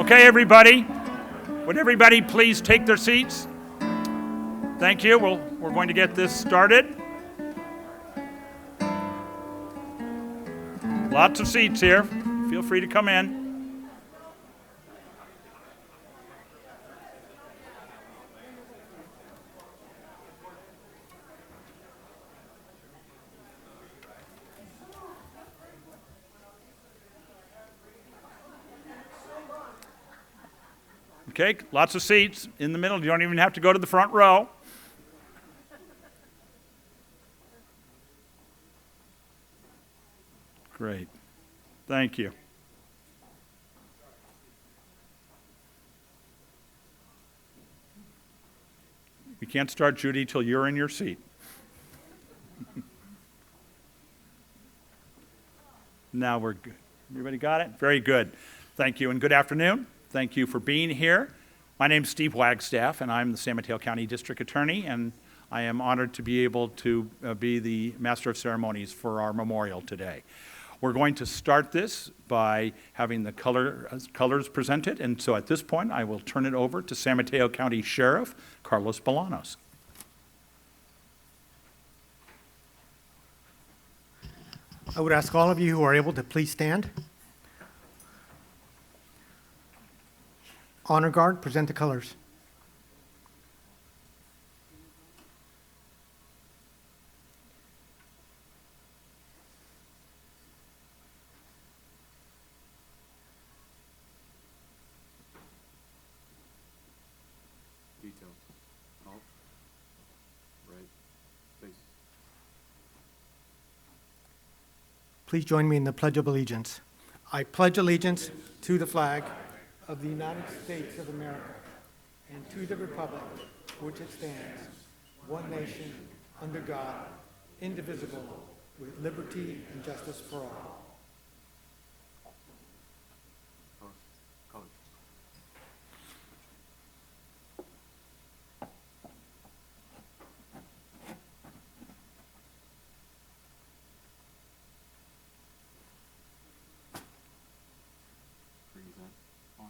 Okay, everybody. Would everybody please take their seats? Thank you. We're going to get this started. Lots of seats here. Feel free to come in. Okay, lots of seats in the middle. You don't even have to go to the front row. Great. Thank you. We can't start, Judy, till you're in your seat. Now we're good. Everybody got it? Very good. Thank you, and good afternoon. Thank you for being here. My name's Steve Wagstaff, and I'm the San Mateo County District Attorney, and I am honored to be able to be the Master of Ceremonies for our memorial today. We're going to start this by having the colors presented, and so at this point, I will turn it over to San Mateo County Sheriff Carlos Bolanos. I would ask all of you who are able to please stand. Honor Guard, present the colors. Details. Alt. Right. Face. Please join me in the Pledge of Allegiance. I pledge allegiance to the flag of the United States of America and to the republic for which it stands, one nation, under God, indivisible, with liberty and justice for all. Color. Present. On.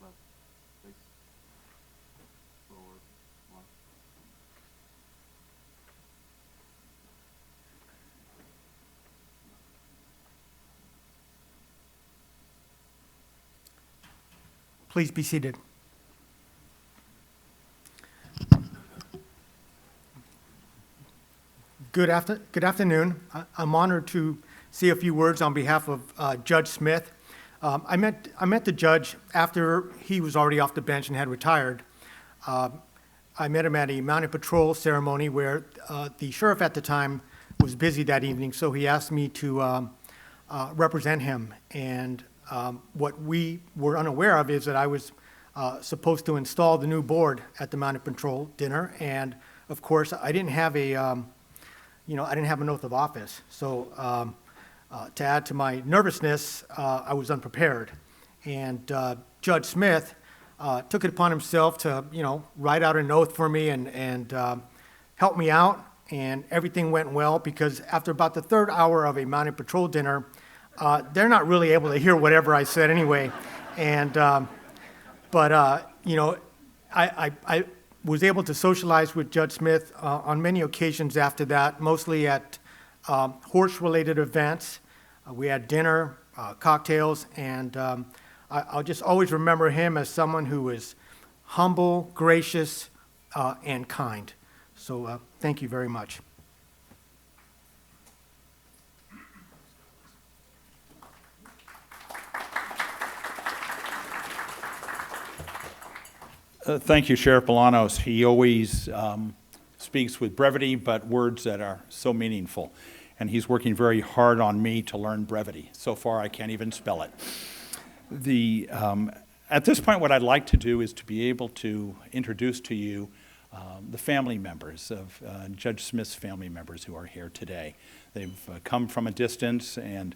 Left. Face. Forward. One. Please be seated. Good afternoon. I'm honored to say a few words on behalf of Judge Smith. I met the judge after he was already off the bench and had retired. I met him at a mounted patrol ceremony where the sheriff at the time was busy that evening, so he asked me to represent him. And what we were unaware of is that I was supposed to install the new board at the mounted patrol dinner, and of course I didn't have an oath of office. So to add to my nervousness, I was unprepared. And Judge Smith took it upon himself to, write out an oath for me and help me out. And everything went well because after about the third hour of a mounted patrol dinner, they're not really able to hear whatever I said anyway. And, I was able to socialize with Judge Smith on many occasions after that, mostly at horse-related events. We had dinner, cocktails, and I'll just always remember him as someone who was humble, gracious, and kind. So thank you very much. Thank you, Sheriff Bolanos. He always speaks with brevity, but words that are so meaningful. And he's working very hard on me to learn brevity. So far, I can't even spell it. At this point, what I'd like to do is to be able to introduce to you the family members of Judge Smith's family members who are here today. They've come from a distance, and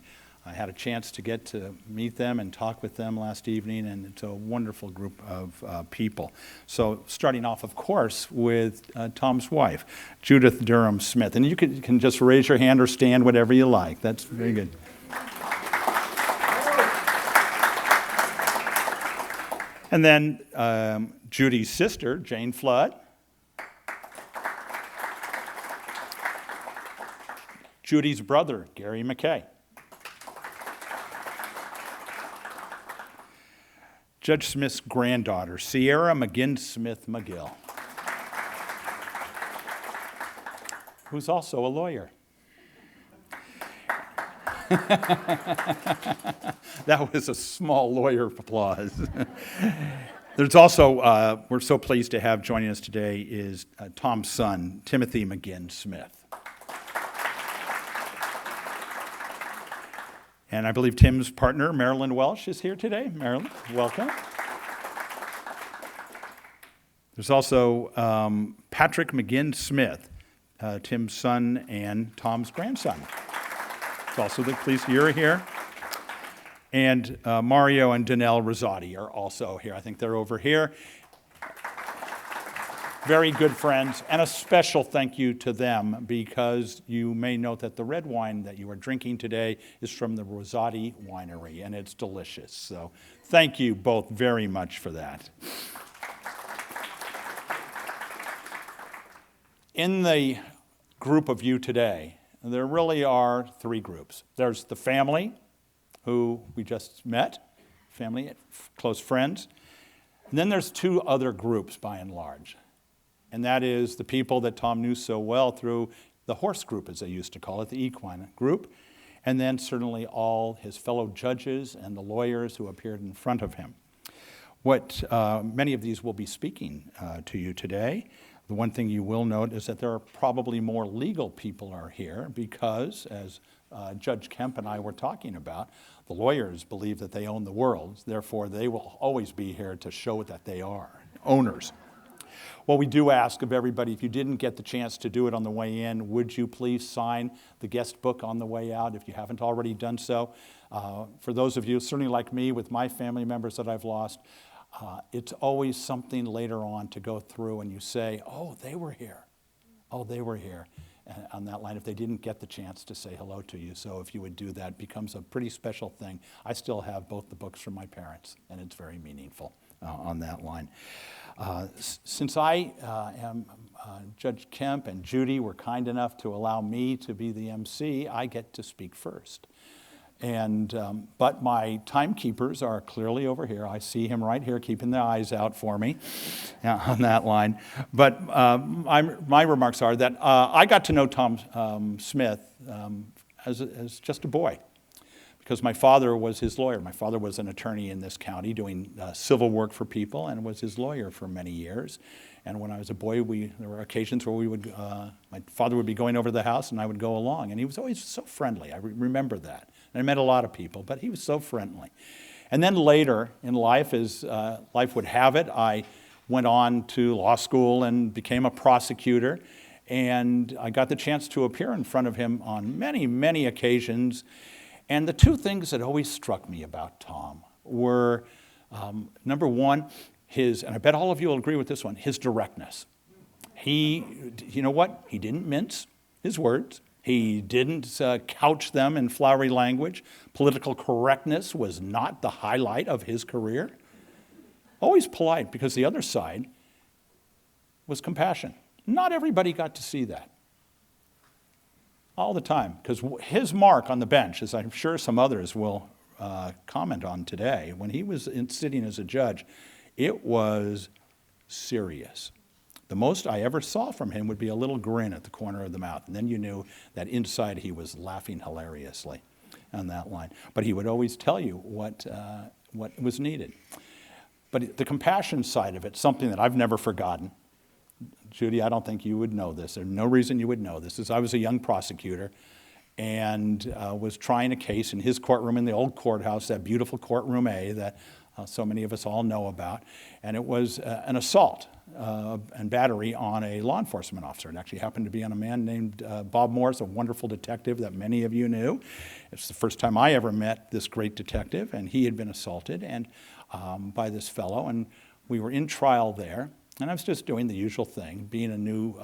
I had a chance to get to meet them and talk with them last evening, and it's a wonderful group of people. So starting off, of course, with Tom's wife, Judith Durham Smith. And you can just raise your hand or stand, whatever you like. That's very good. And then Judy's sister, Jane Flood. Judy's brother, Gary McKay. Judge Smith's granddaughter, Sierra McGinn Smith McGill, who's also a lawyer. That was a small lawyer applause. There's also, we're so pleased to have joining us today is Tom's son, Timothy McGinn Smith. And I believe Tim's partner, Marilyn Welsh, is here today. Marilyn, welcome. There's also Patrick McGinn Smith, Tim's son and Tom's grandson. It's also pleased you're here. And Mario and Danelle Rosati are also here. I think they're over here. Very good friends, and a special thank you to them, because you may note that the red wine that you are drinking today is from the Rosati Winery, and it's delicious. So thank you both very much for that. In the group of you today, there really are three groups. There's the family, who we just met, family, close friends. And then there's two other groups, by and large. And that is the people that Tom knew so well through the horse group, as they used to call it, the equine group, and then certainly all his fellow judges and the lawyers who appeared in front of him. Many of these will be speaking to you today. The one thing you will note is that there are probably more legal people are here because, as Judge Kemp and I were talking about, the lawyers believe that they own the world. Therefore, they will always be here to show that they are owners. Well, we do ask of everybody, if you didn't get the chance to do it on the way in, would you please sign the guest book on the way out if you haven't already done so? For those of you, certainly like me, with my family members that I've lost, it's always something later on to go through and you say, oh, they were here. Oh, they were here. On that line, if they didn't get the chance to say hello to you. So if you would do that, it becomes a pretty special thing. I still have both the books from my parents, and it's very meaningful on that line. Since I am Judge Kemp and Judy were kind enough to allow me to be the MC, I get to speak first. But my timekeepers are clearly over here. I see him right here keeping the eyes out for me on that line. But my remarks are that I got to know Tom Smith as just a boy, because my father was his lawyer. My father was an attorney in this county doing civil work for people and was his lawyer for many years. And when I was a boy, there were occasions where my father would be going over to the house and I would go along. And he was always so friendly. I remember that. And I met a lot of people, but he was so friendly. And then later in life, as life would have it, I went on to law school and became a prosecutor. And I got the chance to appear in front of him on many, many occasions. And the two things that always struck me about Tom were, number one, and I bet all of you will agree with this one, his directness. You know what? He didn't mince his words. He didn't couch them in flowery language. Political correctness was not the highlight of his career. Always polite, because the other side was compassion. Not everybody got to see that all the time, because his mark on the bench, as I'm sure some others will comment on today, when he was sitting as a judge, it was serious. The most I ever saw from him would be a little grin at the corner of the mouth, and then you knew that inside he was laughing hilariously on that line. But he would always tell you what was needed. But the compassion side of it, something that I've never forgotten. Judy, I don't think you would know this. There's no reason you would know this. Is I was a young prosecutor and was trying a case in his courtroom in the old courthouse, that beautiful courtroom A that so many of us all know about. And it was an assault and battery on a law enforcement officer. It actually happened to be on a man named Bob Morris, a wonderful detective that many of you knew. It's the first time I ever met this great detective, and he had been assaulted by this fellow, and we were in trial there. And I was just doing the usual thing, being a new,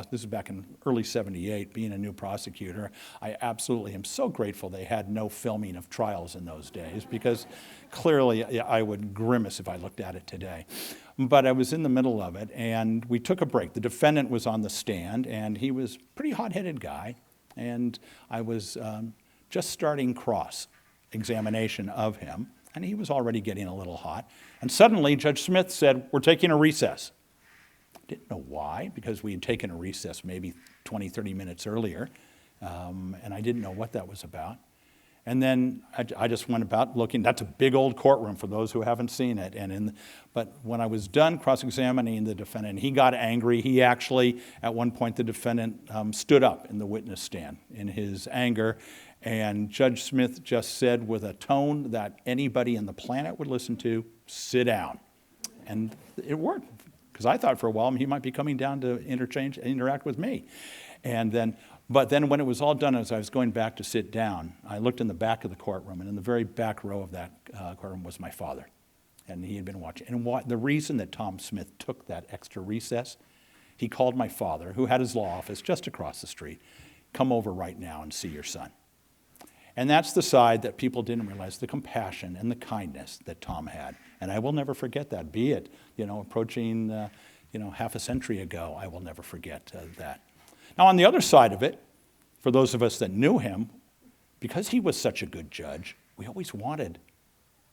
this is back in early '78, being a new prosecutor. I absolutely am so grateful they had no filming of trials in those days, because clearly I would grimace if I looked at it today. But I was in the middle of it, and we took a break. The defendant was on the stand, and he was a pretty hot-headed guy, and I was just starting cross-examination of him, and he was already getting a little hot. And suddenly, Judge Smith said, "We're taking a recess." Didn't know why, because we had taken a recess maybe 20, 30 minutes earlier, and I didn't know what that was about. And then I just went about looking. That's a big old courtroom for those who haven't seen it. But when I was done cross-examining the defendant, he got angry. He actually, at one point, the defendant stood up in the witness stand in his anger, and Judge Smith just said with a tone that anybody in the planet would listen to, "Sit down." And it worked. Because I thought for a while he might be coming down to interact with me. But then when it was all done, as I was going back to sit down, I looked in the back of the courtroom, and in the very back row of that courtroom was my father. And he had been watching. And the reason that Tom Smith took that extra recess, he called my father, who had his law office just across the street, "Come over right now and see your son." And that's the side that people didn't realize, the compassion and the kindness that Tom had. And I will never forget that, be it, approaching, half a century ago. I will never forget that. Now, on the other side of it, for those of us that knew him, because he was such a good judge, we always wanted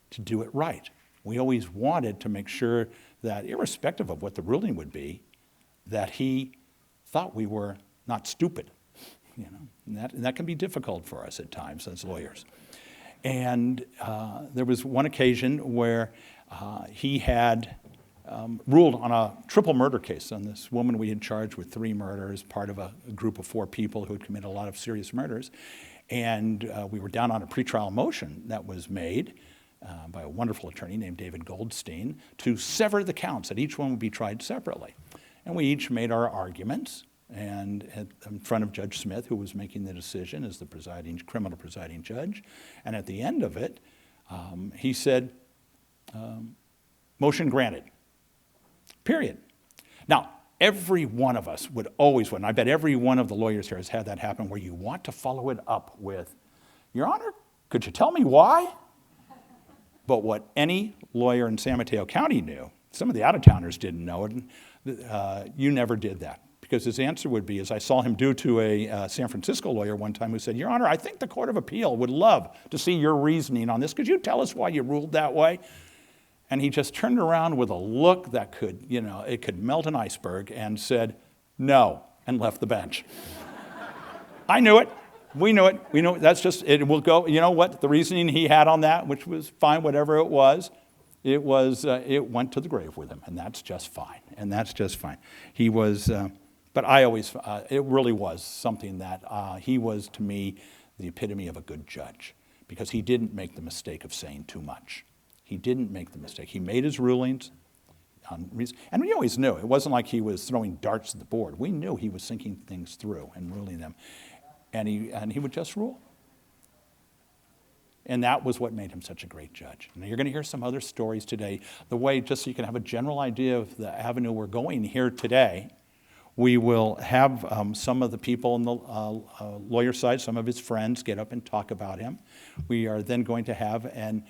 to do it right. We always wanted to make sure that, irrespective of what the ruling would be, that he thought we were not stupid. And that can be difficult for us at times as lawyers. And there was one occasion where he had ruled on a triple murder case on this woman we had charged with 3 murders, part of a group of 4 people who had committed a lot of serious murders. And we were down on a pretrial motion that was made by a wonderful attorney named David Goldstein to sever the counts, that each one would be tried separately. And we each made our arguments. And in front of Judge Smith, who was making the decision as the criminal presiding judge. And at the end of it, he said, "Motion granted," period. Now, every one of us would always, and I bet every one of the lawyers here has had that happen, where you want to follow it up with, "Your Honor, could you tell me why?" But what any lawyer in San Mateo County knew, some of the out-of-towners didn't know it, you never did that. Because his answer would be, as I saw him do to a San Francisco lawyer one time, who said, "Your Honor, I think the Court of Appeal would love to see your reasoning on this. Could you tell us why you ruled that way?" And he just turned around with a look that could, it could melt an iceberg, and said, "No," and left the bench. I knew it. We knew it. We knew it. That's just, it will go, you know what? The reasoning he had on that, which was fine, whatever it went to the grave with him, and that's just fine. And that's just fine. He was... But I always, it really was something that he was, to me, the epitome of a good judge, because he didn't make the mistake of saying too much. He didn't make the mistake. He made his rulings on reason, and we always knew. It wasn't like he was throwing darts at the board. We knew he was thinking things through and ruling them, and he would just rule. And that was what made him such a great judge. Now, you're going to hear some other stories today. The way, just so you can have a general idea of the avenue we're going here today, we will have some of the people on the lawyer side, some of his friends, get up and talk about him. We are then going to have an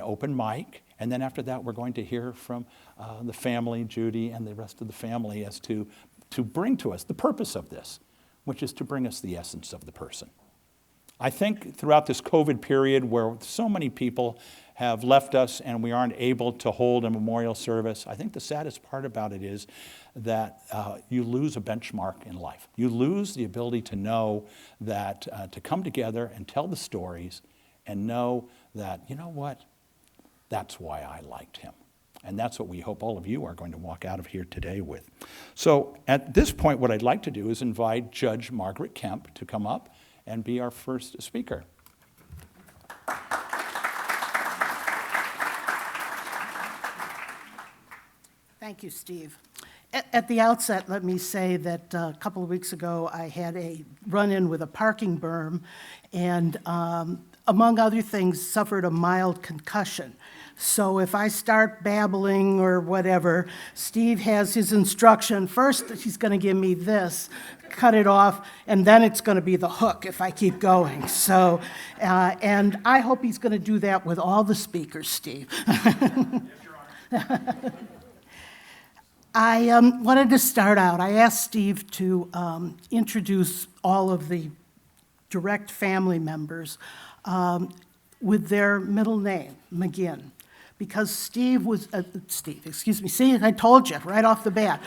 open mic, and then after that we're going to hear from the family, Judy and the rest of the family, as to bring to us the purpose of this, which is to bring us the essence of the person. I think throughout this COVID period, where so many people have left us and we aren't able to hold a memorial service, I think the saddest part about it is that you lose a benchmark in life. You lose the ability to know that, to come together and tell the stories and know that, you know what, that's why I liked him. And that's what we hope all of you are going to walk out of here today with. So at this point, what I'd like to do is invite Judge Margaret Kemp to come up and be our first speaker. Thank you, Steve. At the outset, let me say that a couple of weeks ago, I had a run-in with a parking berm and, among other things, suffered a mild concussion. So if I start babbling or whatever, Steve has his instruction. First, he's going to give me this, cut it off, and then it's going to be the hook if I keep going. So, and I hope he's going to do that with all the speakers, Steve. I wanted to start out, I asked Steve to introduce all of the direct family members with their middle name, McGinn, because Steve, see, I told you right off the bat.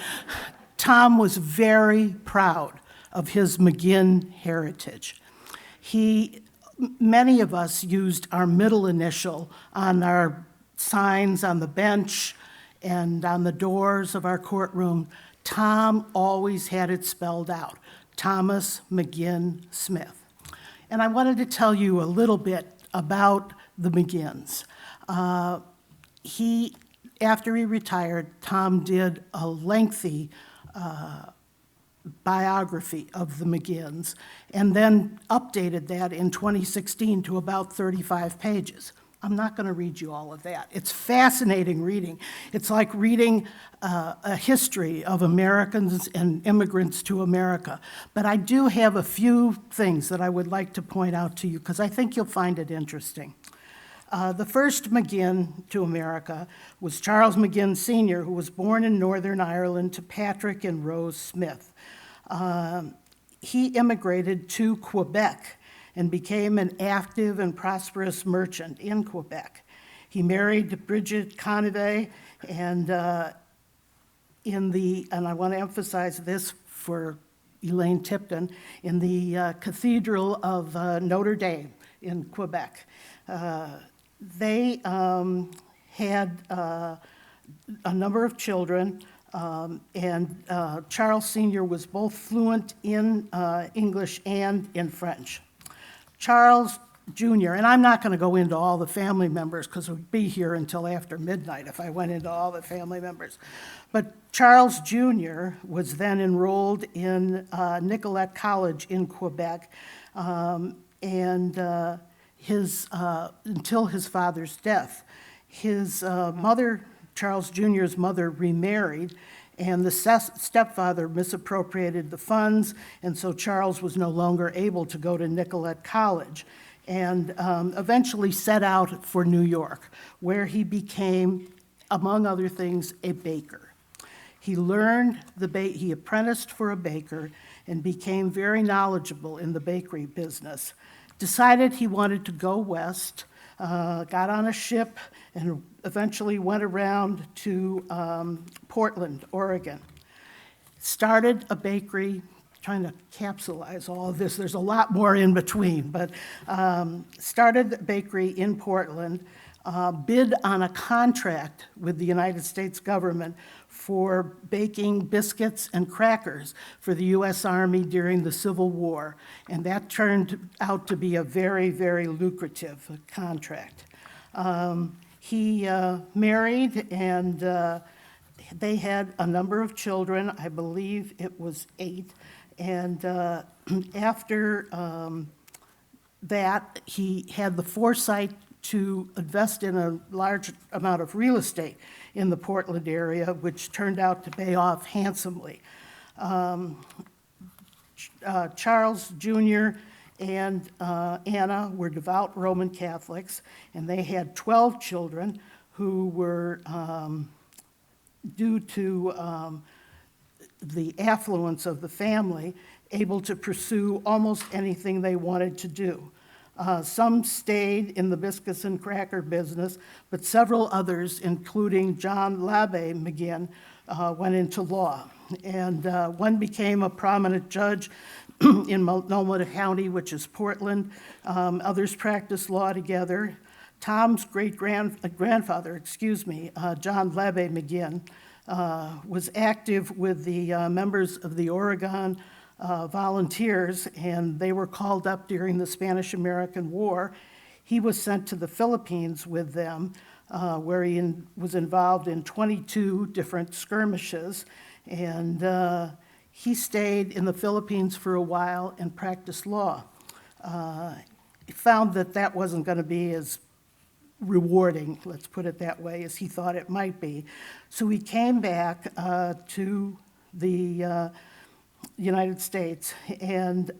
Tom was very proud of his McGinn heritage. Many of us used our middle initial on our signs on the bench and on the doors of our courtroom. Tom always had it spelled out, Thomas McGinn Smith. And I wanted to tell you a little bit about the McGinns. After he retired, Tom did a lengthy biography of the McGinns and then updated that in 2016 to about 35 pages. I'm not going to read you all of that. It's fascinating reading. It's like reading a history of Americans and immigrants to America. But I do have a few things that I would like to point out to you because I think you'll find it interesting. The first McGinn to America was Charles McGinn Sr., who was born in Northern Ireland to Patrick and Rose Smith. He immigrated to Quebec and became an active and prosperous merchant in Quebec. He married Bridget Conway, and I want to emphasize this for Elaine Tipton, in the Cathedral of Notre Dame in Quebec. They had a number of children, and Charles Sr. was both fluent in English and in French. Charles Jr., and I'm not going to go into all the family members because we'd be here until after midnight if I went into all the family members. But Charles Jr. was then enrolled in Nicollet College in Quebec, and until his father's death. His mother, Charles Jr.'s mother, remarried, and the stepfather misappropriated the funds, and so Charles was no longer able to go to Nicollet College, and eventually set out for New York, where he became, among other things, a baker. He learned he apprenticed for a baker and became very knowledgeable in the bakery business. Decided he wanted to go west, got on a ship, and eventually went around to Portland, Oregon. Started a bakery, trying to capsulize all of this. There's a lot more in between, but started a bakery in Portland, bid on a contract with the United States government for baking biscuits and crackers for the U.S. Army during the Civil War, and that turned out to be a very, very lucrative contract. He married, and they had a number of children. I believe it was 8, and after that, he had the foresight to invest in a large amount of real estate in the Portland area, which turned out to pay off handsomely. Charles Jr. and Anna were devout Roman Catholics, and they had 12 children who were, due to the affluence of the family, able to pursue almost anything they wanted to do. Some stayed in the biscuits and cracker business, but several others, including John Labbe McGinn, went into law. And one became a prominent judge in Multnomah County, which is Portland. Others practiced law together. Tom's great-grandfather, John Labbe McGinn, was active with the members of the Oregon volunteers, and they were called up during the Spanish-American War. He was sent to the Philippines with them, where was involved in 22 different skirmishes. And he stayed in the Philippines for a while and practiced law. He found that that wasn't going to be as rewarding, let's put it that way, as he thought it might be. So he came back to the United States, and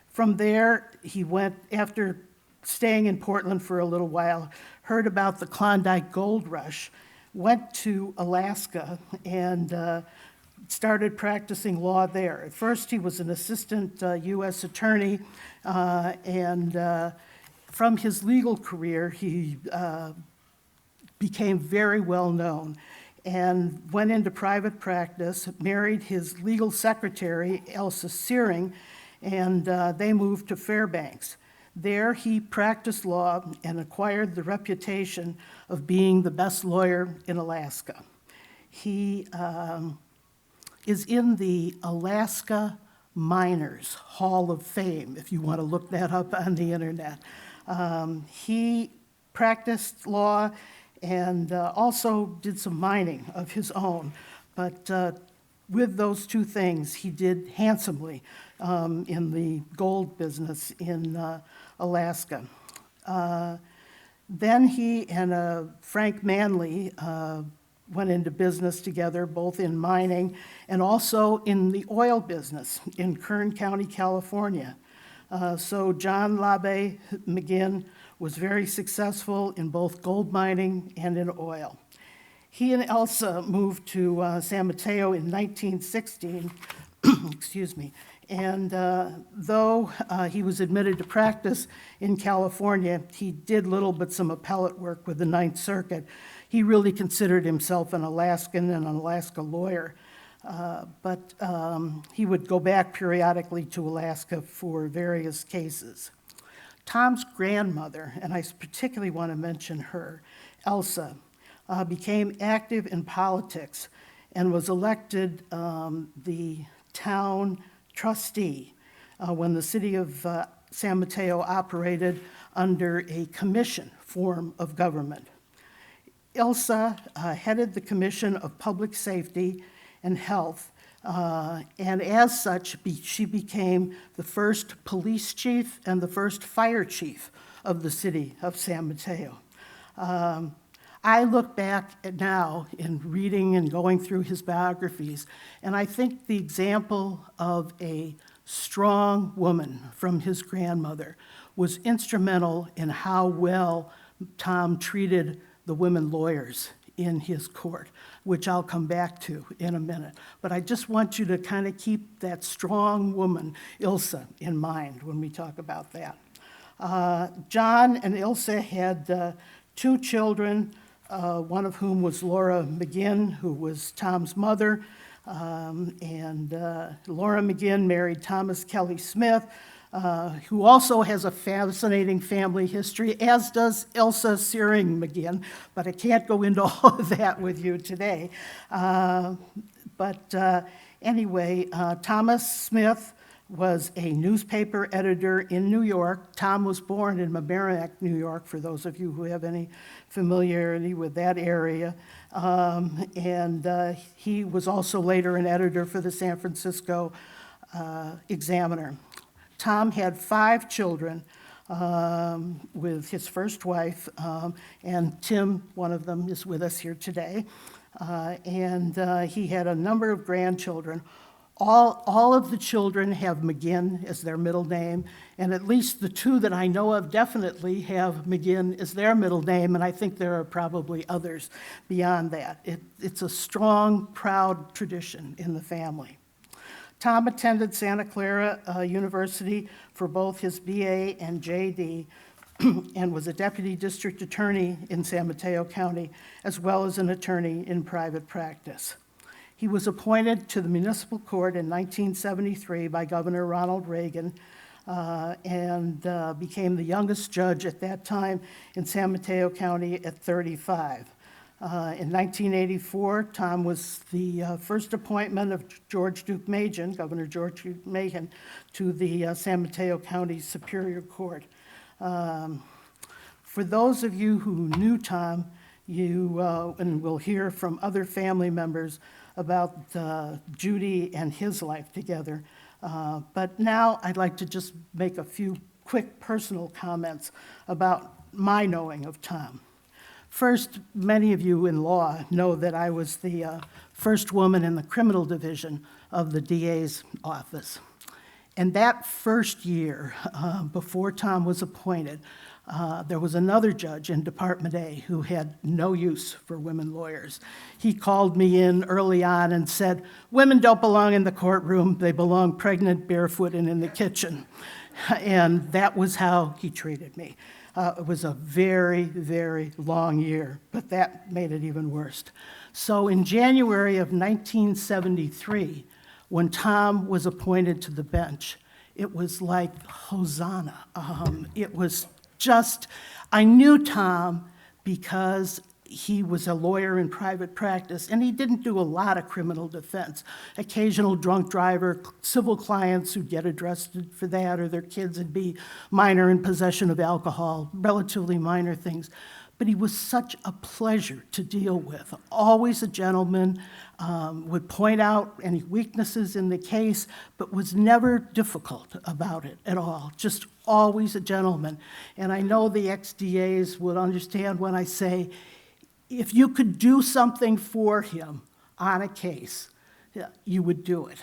from there, he went, after staying in Portland for a little while, heard about the Klondike Gold Rush, went to Alaska, and started practicing law there. At first, he was an assistant U.S. attorney, and from his legal career, he became very well known and went into private practice, married his legal secretary, Elsa Searing, and they moved to Fairbanks. There, he practiced law and acquired the reputation of being the best lawyer in Alaska. He is in the Alaska Miners Hall of Fame, if you want to look that up on the internet. He practiced law and also did some mining of his own. But with those two things, he did handsomely in the gold business in Alaska. Then he and Frank Manley went into business together, both in mining and also in the oil business in Kern County, California. So John LaBe McGinn was very successful in both gold mining and in oil. He and Elsa moved to San Mateo in 1916, excuse me, and though he was admitted to practice in California, he did little but some appellate work with the Ninth Circuit. He really considered himself an Alaskan and an Alaska lawyer, but he would go back periodically to Alaska for various cases. Tom's grandmother, and I particularly want to mention her, Elsa, became active in politics and was elected the town trustee when the city of San Mateo operated under a commission form of government. Elsa headed the Commission of Public Safety and Health, and as such, she became the first police chief and the first fire chief of the city of San Mateo. I look back at now in reading and going through his biographies, and I think the example of a strong woman from his grandmother was instrumental in how well Tom treated the women lawyers in his court, which I'll come back to in a minute. But I just want you to kind of keep that strong woman, Ilsa, in mind when we talk about that. John and Ilsa had 2 children, one of whom was Laura McGinn, who was Tom's mother, and Laura McGinn married Thomas Kelly Smith, who also has a fascinating family history, as does Elsa Searing McGinn, but I can't go into all of that with you today. Anyway, Thomas Smith was a newspaper editor in New York. Tom was born in Mamaroneck, New York, for those of you who have any familiarity with that area. He was also later an editor for the San Francisco Examiner. Tom had 5 children with his first wife, and Tim, one of them, is with us here today. He had a number of grandchildren. All of the children have McGinn as their middle name, and at least the 2 that I know of definitely have McGinn as their middle name, and I think there are probably others beyond that. It's a strong, proud tradition in the family. Tom attended Santa Clara University for both his BA and JD and was a deputy district attorney in San Mateo County, as well as an attorney in private practice. He was appointed to the municipal court in 1973 by Governor Ronald Reagan and became the youngest judge at that time in San Mateo County at 35. In 1984, Tom was the first appointment of George Duke Machen, Governor George Duke Machen, to the San Mateo County Superior Court. For those of you who knew Tom, and will hear from other family members about Judy and his life together. But now I'd like to just make a few quick personal comments about my knowing of Tom. First, many of you in law know that I was the first woman in the criminal division of the DA's office. And that first year, before Tom was appointed, there was another judge in Department A who had no use for women lawyers. He called me in early on and said, "Women don't belong in the courtroom, they belong pregnant, barefoot, and in the kitchen." And that was how he treated me. It was a very, very long year, but that made it even worse. So in January of 1973, when Tom was appointed to the bench, it was like Hosanna. It was just, I knew Tom because he was a lawyer in private practice, and he didn't do a lot of criminal defense. Occasional drunk driver, civil clients who'd get arrested for that, or their kids would be minor in possession of alcohol, relatively minor things. But he was such a pleasure to deal with. Always a gentleman, would point out any weaknesses in the case, but was never difficult about it at all. Just always a gentleman. And I know the ex-DAs would understand when I say, if you could do something for him on a case, you would do it,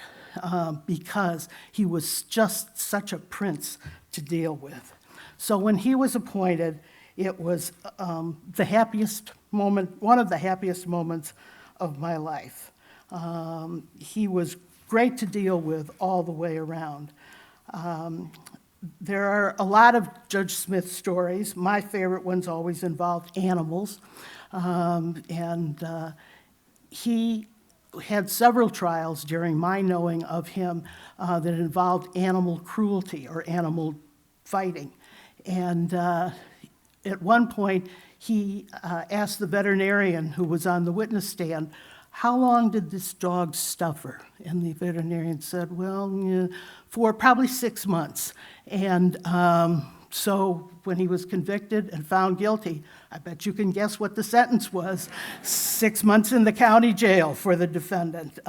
because he was just such a prince to deal with. So when he was appointed, it was the happiest moment, one of the happiest moments of my life. He was great to deal with all the way around. There are a lot of Judge Smith stories. My favorite ones always involved animals. He had several trials during my knowing of him that involved animal cruelty or animal fighting. And at one point, he asked the veterinarian who was on the witness stand, "How long did this dog suffer?" And the veterinarian said, "Well, for probably 6 months." And so when he was convicted and found guilty, I bet you can guess what the sentence was: 6 months in the county jail for the defendant.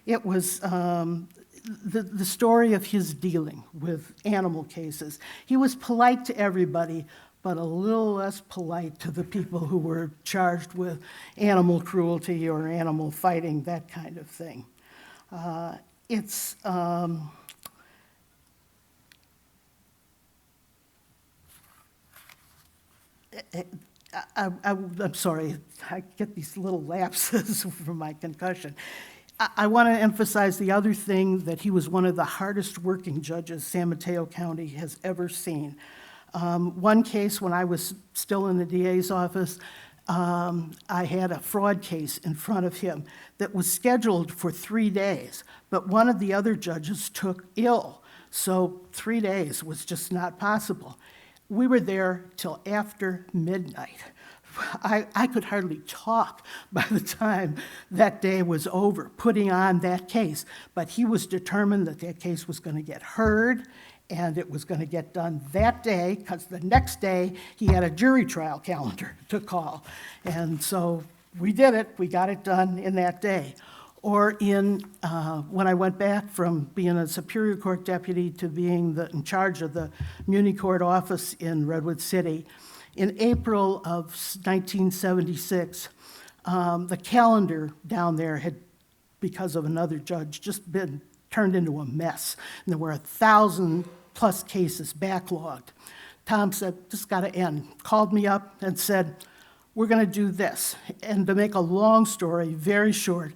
It was the story of his dealing with animal cases. He was polite to everybody, but a little less polite to the people who were charged with animal cruelty or animal fighting, that kind of thing. I'm sorry, I get these little lapses from my concussion. I want to emphasize the other thing, that he was one of the hardest working judges San Mateo County has ever seen. One case, when I was still in the DA's office, I had a fraud case in front of him that was scheduled for 3 days, but one of the other judges took ill, so 3 days was just not possible. We were there till after midnight. I could hardly talk by the time that day was over, putting on that case. But he was determined that that case was going to get heard, and it was going to get done that day, because the next day he had a jury trial calendar to call. And so we did it. We got it done in that day. Or when I went back from being a Superior Court deputy to being in charge of the Muni Court office in Redwood City, in April of 1976, the calendar down there had, because of another judge, just been turned into a mess. And there were 1,000+ cases backlogged. Tom said, "This has got to end." Called me up and said, "We're going to do this." And to make a long story very short,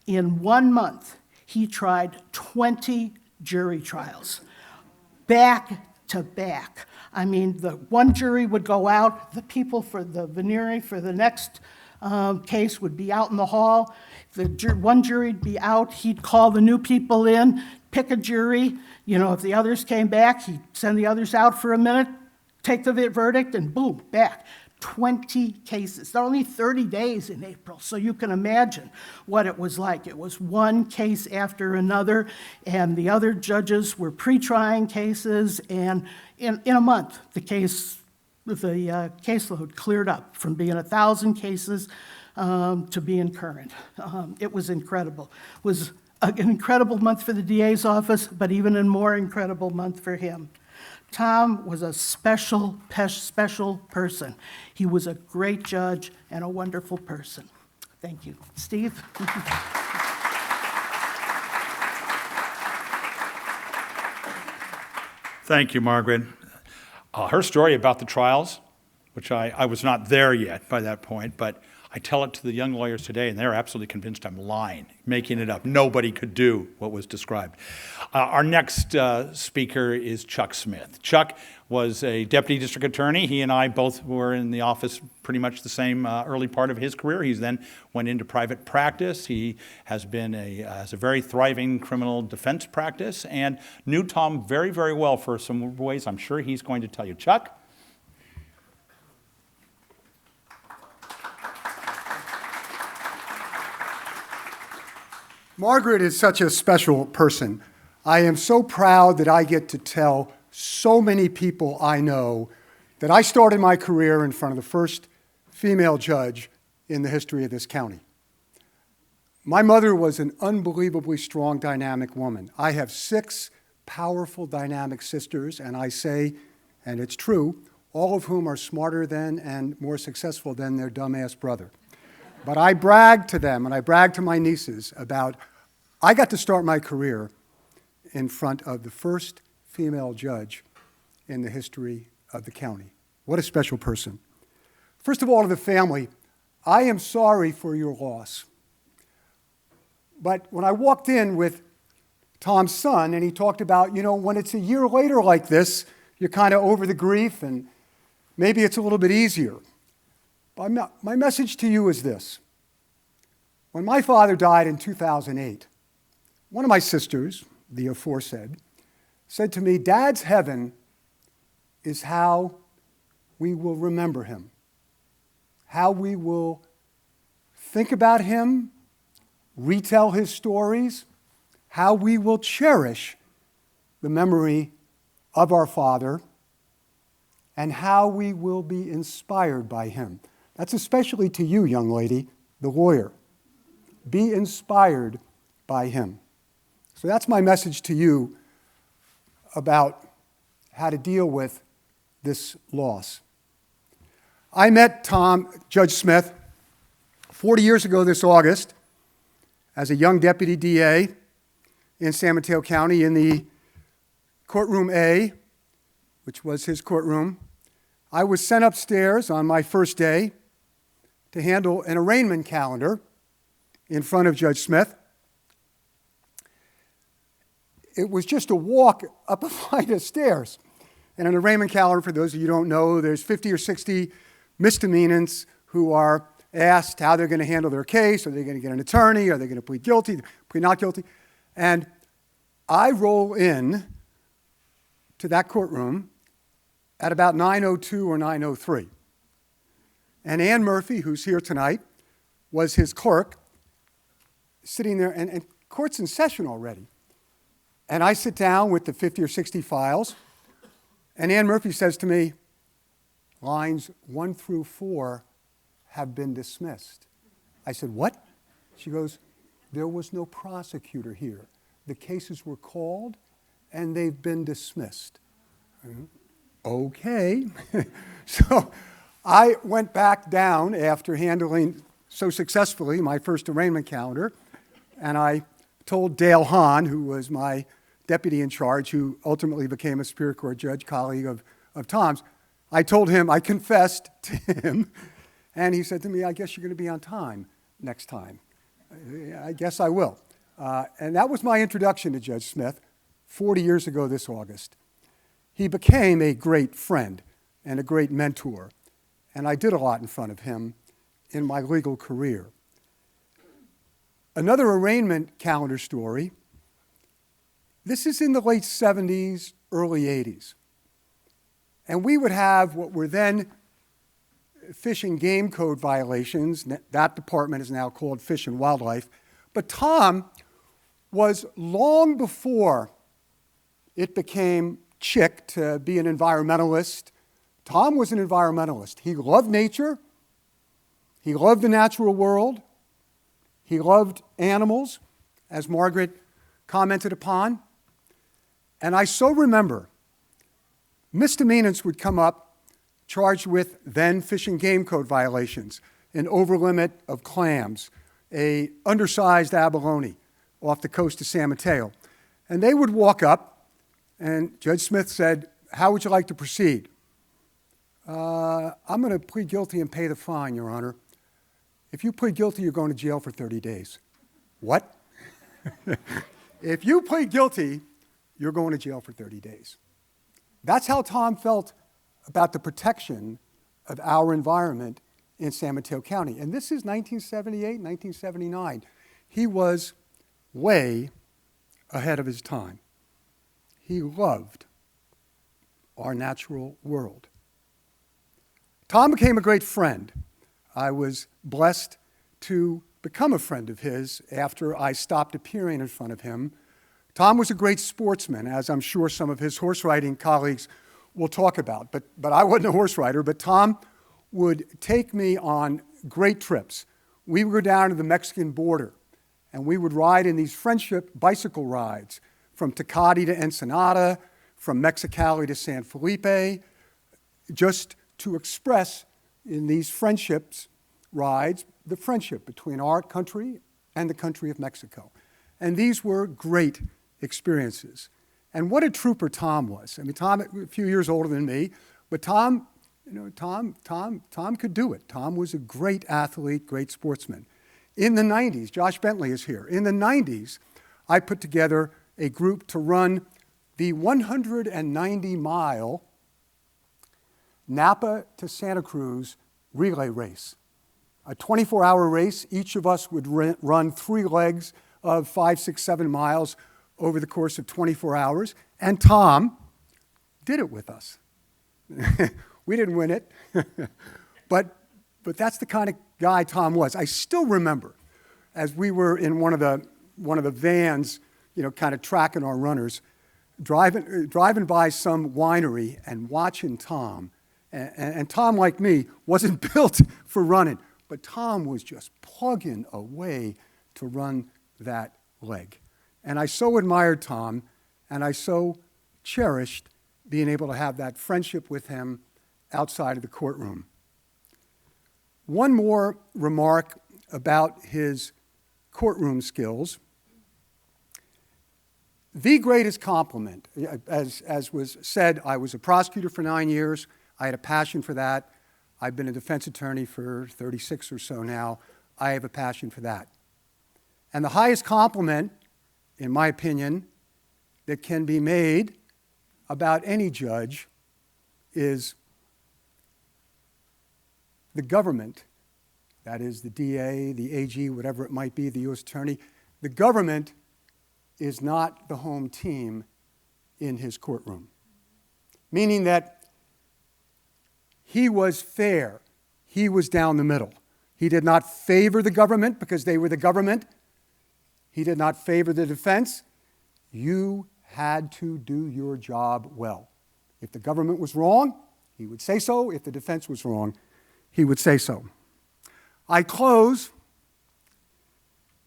in 1 month, he tried 20 jury trials, back to back. I mean, the one jury would go out, the people for the veneering for the next case would be out in the hall. One jury would be out, he'd call the new people in, pick a jury. You know, if the others came back, he'd send the others out for a minute, take the verdict, and boom, back. 20 cases. There are only 30 days in April, so you can imagine what it was like. It was one case after another, and the other judges were pre-trying cases, and in a month, the case caseload cleared up from being 1,000 cases to being current. It was incredible. It was an incredible month for the DA's office, but even a more incredible month for him. Tom was a special person. He was a great judge and a wonderful person. Thank you. Steve? Thank you, Margaret. Her story about the trials, which I was not there yet by that point, but I tell it to the young lawyers today, and they're absolutely convinced I'm lying, making it up. Nobody could do what was described. Our next speaker is Chuck Smith. Chuck was a deputy district attorney. He and I both were in the office pretty much the same early part of his career. He then went into private practice. He has a very thriving criminal defense practice and knew Tom very, very well for some ways I'm sure he's going to tell you. Chuck? Margaret is such a special person. I am so proud that I get to tell so many people I know that I started my career in front of the first female judge in the history of this county. My mother was an unbelievably strong, dynamic woman. I have 6 powerful, dynamic sisters, and I say, and it's true, all of whom are smarter than and more successful than their dumbass brother. But I brag to them, and I brag to my nieces about, I got to start my career in front of the first female judge in the history of the county. What a special person. First of all, to the family, I am sorry for your loss. But when I walked in with Tom's son, and he talked about, when it's a year later like this, you're kind of over the grief, and maybe it's a little bit easier. My message to you is this. When my father died in 2008, one of my sisters, the aforesaid, said to me, Dad's heaven is how we will remember him, how we will think about him, retell his stories, how we will cherish the memory of our father, and how we will be inspired by him. That's especially to you, young lady, the lawyer. Be inspired by him. So that's my message to you about how to deal with this loss. I met Judge Smith 40 years ago this August as a young deputy DA in San Mateo County in the courtroom A, which was his courtroom. I was sent upstairs on my first day to handle an arraignment calendar in front of Judge Smith. It was just a walk up a flight of stairs. And an arraignment calendar, for those of you who don't know, there's 50 or 60 misdemeanants who are asked how they're going to handle their case. Are they going to get an attorney? Are they going to plead guilty, plead not guilty? And I roll in to that courtroom at about 9:02 or 9:03. And Ann Murphy, who's here tonight, was his clerk, sitting there, and court's in session already. And I sit down with the 50 or 60 files, and Ann Murphy says to me, lines 1 through 4 have been dismissed. I said, what? She goes, there was no prosecutor here. The cases were called, and they've been dismissed. Okay. So I went back down after handling so successfully my first arraignment calendar, and I told Dale Hahn, who was my deputy in charge, who ultimately became a Superior Court judge, colleague of Tom's, I told him, I confessed to him, and he said to me, I guess you're going to be on time next time. I guess I will. And that was my introduction to Judge Smith 40 years ago this August. He became a great friend and a great mentor, and I did a lot in front of him in my legal career. Another arraignment calendar story. This is in the late 70s, early 80s. And we would have what were then Fish and Game Code violations. That department is now called Fish and Wildlife. But Tom was, long before it became chic to be an environmentalist, Tom was an environmentalist. He loved nature. He loved the natural world. He loved animals, as Margaret commented upon. And I so remember misdemeanants would come up charged with then Fish and Game Code violations, an overlimit of clams, a undersized abalone off the coast of San Mateo. And they would walk up, and Judge Smith said, "How would you like to proceed?" "I'm going to plead guilty and pay the fine, Your Honor." "If you plead guilty, you're going to jail for 30 days. "What?" "If you plead guilty, you're going to jail for 30 days. That's how Tom felt about the protection of our environment in San Mateo County. And this is 1978, 1979. He was way ahead of his time. He loved our natural world. Tom became a great friend. I was blessed to become a friend of his after I stopped appearing in front of him. Tom was a great sportsman, as I'm sure some of his horse riding colleagues will talk about. But I wasn't a horse rider, but Tom would take me on great trips. We would go down to the Mexican border, and we would ride in these friendship bicycle rides from Tecate to Ensenada, from Mexicali to San Felipe, just to express in these friendships rides the friendship between our country and the country of Mexico. And these were great experiences. And what a trooper Tom was. I mean, Tom, a few years older than me, but Tom could do it. Tom was a great athlete, great sportsman. In the 90s, Josh Bentley is here. In the 90s, I put together a group to run the 190-mile Napa to Santa Cruz relay race. A 24-hour race. Each of us would run 3 legs of 5, 6, 7 miles over the course of 24 hours. And Tom did it with us. We didn't win it, but that's the kind of guy Tom was. I still remember, as we were in one of the vans, kind of tracking our runners, driving by some winery and watching Tom. And Tom, like me, wasn't built for running, but Tom was just plugging away to run that leg. And I so admired Tom, and I so cherished being able to have that friendship with him outside of the courtroom. One more remark about his courtroom skills. The greatest compliment, as was said, I was a prosecutor for 9 years. I had a passion for that. I've been a defense attorney for 36 or so now. I have a passion for that. And the highest compliment, in my opinion, that can be made about any judge is the government, that is the DA, the AG, whatever it might be, the U.S. Attorney, the government is not the home team in his courtroom. Meaning that he was fair. He was down the middle. He did not favor the government because they were the government. He did not favor the defense. You had to do your job well. If the government was wrong, he would say so. If the defense was wrong, he would say so. I close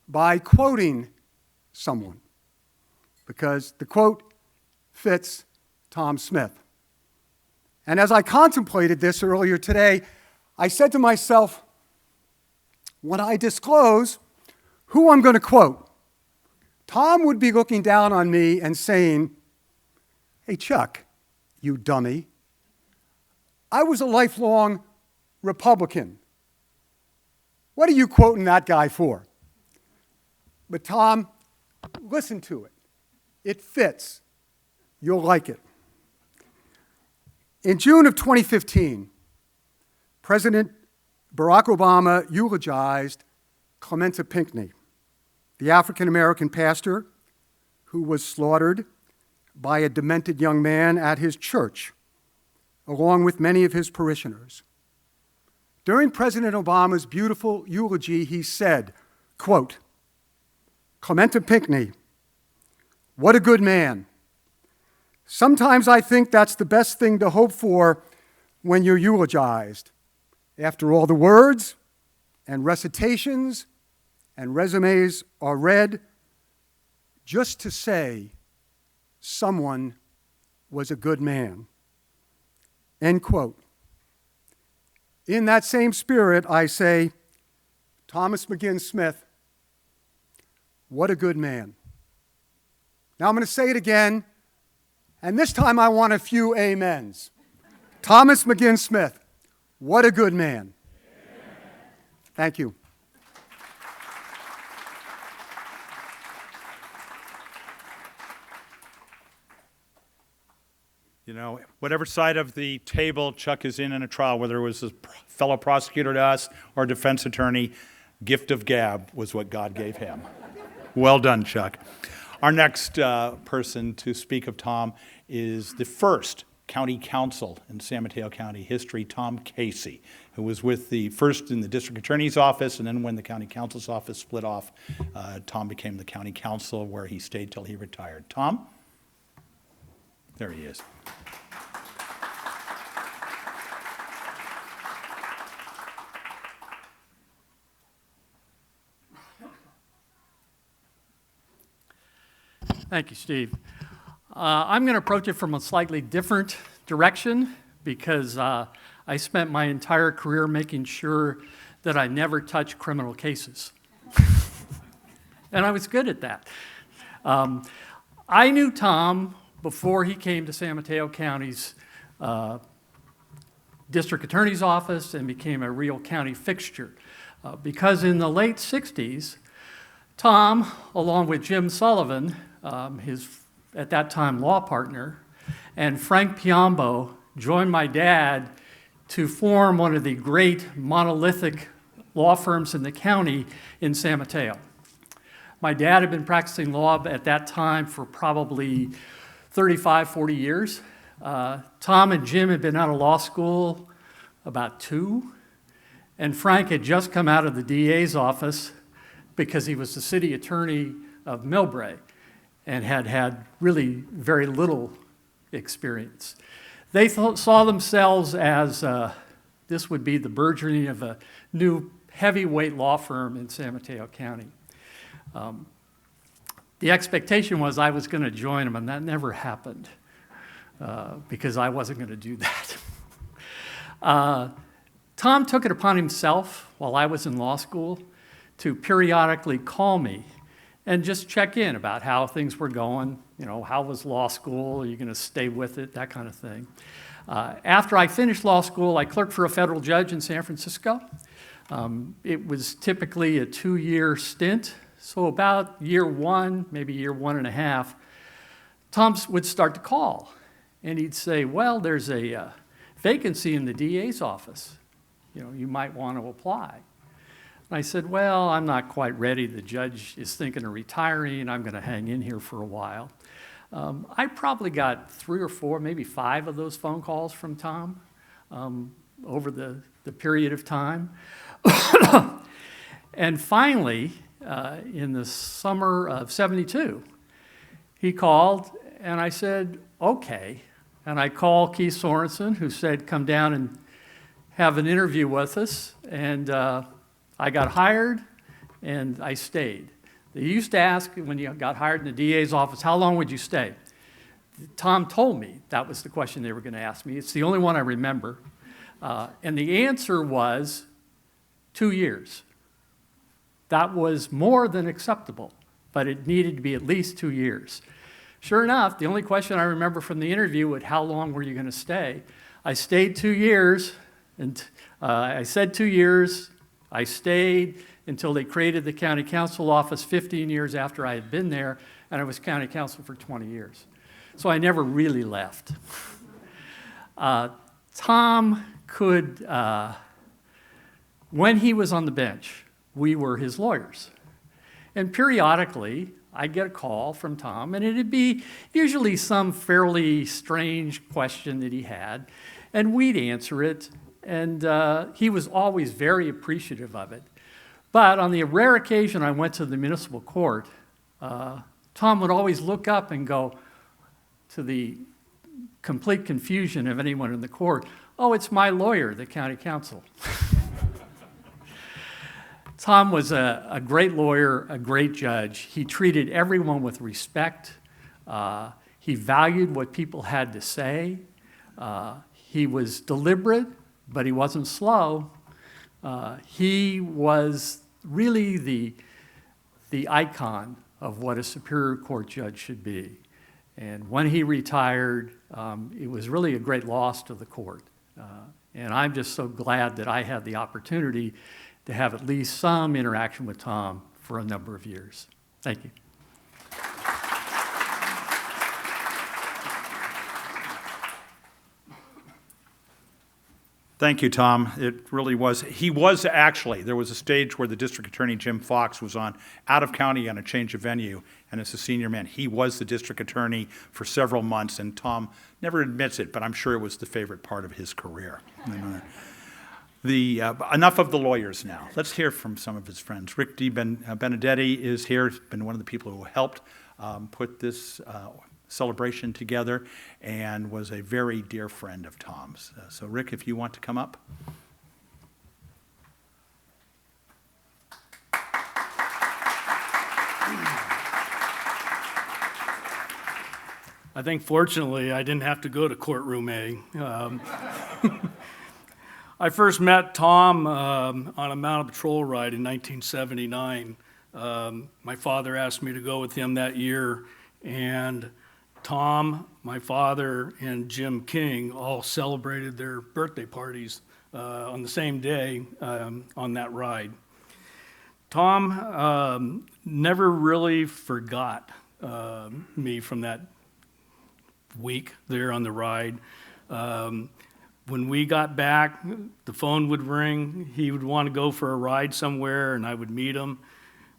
by quoting someone, because the quote fits Tom Smith. And as I contemplated this earlier today, I said to myself, when I disclose who I'm going to quote, Tom would be looking down on me and saying, "Hey, Chuck, you dummy. I was a lifelong Republican. What are you quoting that guy for?" But Tom, listen to it. It fits. You'll like it. In June of 2015, President Barack Obama eulogized Clementa Pinckney, the African-American pastor who was slaughtered by a demented young man at his church, along with many of his parishioners. During President Obama's beautiful eulogy, he said, quote, "Clementa Pinckney, what a good man. Sometimes I think that's the best thing to hope for, when you're eulogized. After all the words and recitations and resumes are read, just to say someone was a good man. End quote. In that same spirit, I say, Thomas McGinn Smith, what a good man. Now I'm going to say it again, and this time I want a few amens. Thomas McGinn Smith, what a good man. Amen. Thank you. You know, whatever side of the table Chuck is in a trial, whether it was a fellow prosecutor to us or a defense attorney, gift of gab was what God gave him. Well done, Chuck. Our next person to speak of Tom is the first county counsel in San Mateo County history, Tom Casey, who was with the first in the district attorney's office, and then when the county counsel's office split off, Tom became the county counsel where he stayed till he retired. Tom? There he is. Thank you, Steve. I'm going to approach it from a slightly different direction because I spent my entire career making sure that I never touched criminal cases. And I was good at that. I knew Tom before he came to San Mateo County's district attorney's office and became a real county fixture. Because in the late 60s, Tom, along with Jim Sullivan, his at that time law partner, and Frank Piombo joined my dad to form one of the great monolithic law firms in the county in San Mateo. My dad had been practicing law at that time for probably 35, 40 years. Tom and Jim had been out of law school about 2, and Frank had just come out of the DA's office because he was the city attorney of Millbrae and had had really very little experience. They saw themselves as this would be the burgeoning of a new heavyweight law firm in San Mateo County. The expectation was I was going to join them, and that never happened because I wasn't going to do that. Tom took it upon himself while I was in law school to periodically call me and just check in about how things were going. You know, how was law school? Are you going to stay with it? That kind of thing. After I finished law school, I clerked for a federal judge in San Francisco. It was typically a 2-year stint. So about year 1, maybe year 1.5, Tom would start to call. And he'd say, well, there's a vacancy in the DA's office. You know, you might want to apply. And I said, well, I'm not quite ready. The judge is thinking of retiring. I'm going to hang in here for a while. I probably got 3 or 4, maybe 5 of those phone calls from Tom over the period of time. And finally, in the summer of '72, he called, and I said, okay. And I called Keith Sorensen, who said, come down and have an interview with us. And I got hired, and I stayed. They used to ask when you got hired in the DA's office, how long would you stay? Tom told me that was the question they were going to ask me. It's the only one I remember. And the answer was 2 years. That was more than acceptable, but it needed to be at least 2 years. Sure enough, the only question I remember from the interview was, how long were you going to stay? I stayed 2 years, and I said 2 years. I stayed until they created the county council office 15 years after I had been there, and I was county council for 20 years. So I never really left. Tom could, when he was on the bench, we were his lawyers. And periodically, I'd get a call from Tom, and it'd be usually some fairly strange question that he had, and we'd answer it, and he was always very appreciative of it. But on the rare occasion I went to the municipal court, Tom would always look up and go to the complete confusion of anyone in the court. Oh, it's my lawyer, the county counsel. Tom was a great lawyer, a great judge. He treated everyone with respect. He valued what people had to say. He was deliberate, but he wasn't slow. He was really the icon of what a Superior Court judge should be. And when he retired, it was really a great loss to the court. And I'm just so glad that I had the opportunity to have at least some interaction with Tom for a number of years. Thank you. Thank you, Tom. It really was. He was actually, there was a stage where the district attorney, Jim Fox, was on out of county on a change of venue, and as a senior man, he was the district attorney for several months, and Tom never admits it, but I'm sure it was the favorite part of his career. Enough of the lawyers now. Let's hear from some of his friends. Rick D. Benedetti is here. He's been one of the people who helped put this celebration together and was a very dear friend of Tom's. So Rick, if you want to come up. I think fortunately I didn't have to go to courtroom A. I first met Tom on a mounted patrol ride in 1979. My father asked me to go with him that year, and Tom, my father, and Jim King all celebrated their birthday parties on the same day on that ride. Tom never really forgot me from that week there on the ride. When we got back, the phone would ring. He would want to go for a ride somewhere, and I would meet him.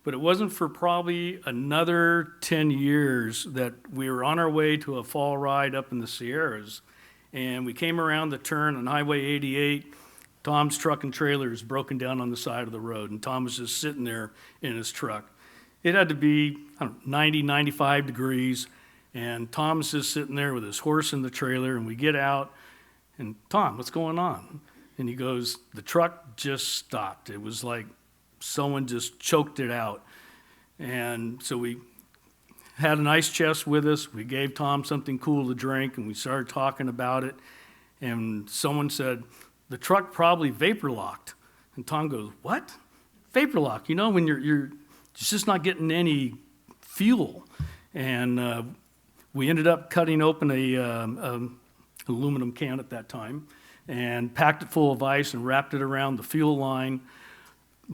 But it wasn't for probably another 10 years that we were on our way to a fall ride up in the Sierras. And we came around the turn on Highway 88. Tom's truck and trailer is broken down on the side of the road, and Tom was just sitting there in his truck. It had to be 90, 95 degrees, and Tom's just sitting there with his horse in the trailer, and we get out, and Tom, what's going on? And he goes, the truck just stopped. It was like someone just choked it out. And so we had an ice chest with us. We gave Tom something cool to drink, and we started talking about it. And someone said, the truck probably vapor locked. And Tom goes, what? Vapor lock? You know, when you're just not getting any fuel. And we ended up cutting open a aluminum can at that time and packed it full of ice and wrapped it around the fuel line.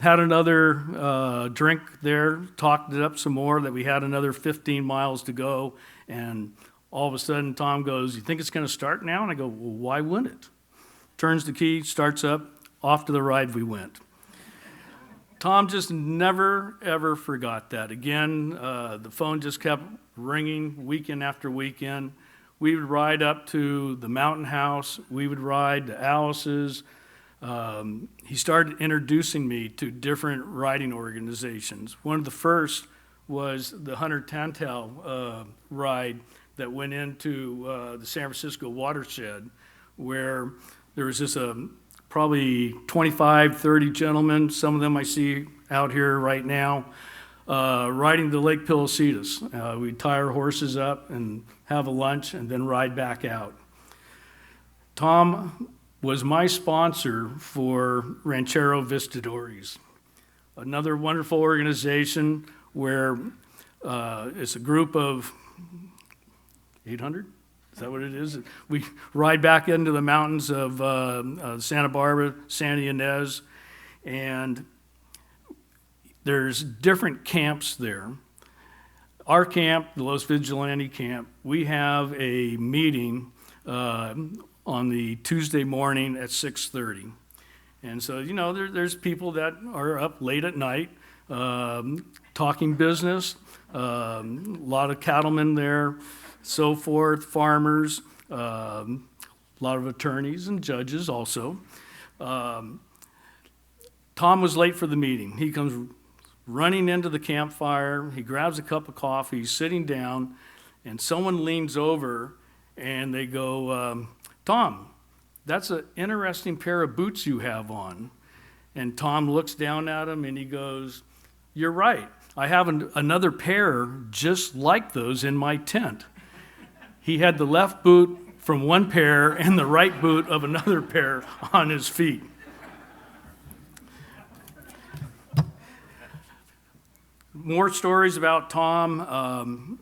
Had another drink there, talked it up some more, that we had another 15 miles to go, and all of a sudden Tom goes, you think it's going to start now? And I go, well, why wouldn't it? Turns the key, starts up, off to the ride we went. Tom just never, ever forgot that. Again, the phone just kept ringing weekend after weekend. We would ride up to the Mountain House. We would ride to Alice's. He started introducing me to different riding organizations. One of the first was the Hunter Tantal ride that went into the San Francisco watershed, where there was just probably 25, 30 gentlemen, some of them I see out here right now, riding to Lake Pillasitas. We'd tie our horses up and have a lunch and then ride back out. Tom was my sponsor for Ranchero Vistadores, another wonderful organization where it's a group of 800? Is that what it is? We ride back into the mountains of Santa Barbara, Santa Ynez, and there's different camps there. Our camp, the Los Vigilante camp, we have a meeting on the Tuesday morning at 6:30. And so, you know, there's people that are up late at night talking business, a lot of cattlemen there, so forth, farmers, a lot of attorneys and judges also. Tom was late for the meeting. He comes running into the campfire. He grabs a cup of coffee, he's sitting down, and someone leans over and they go, Tom, that's an interesting pair of boots you have on. And Tom looks down at him and he goes, you're right. I have another pair just like those in my tent. He had the left boot from one pair and the right boot of another pair on his feet. More stories about Tom.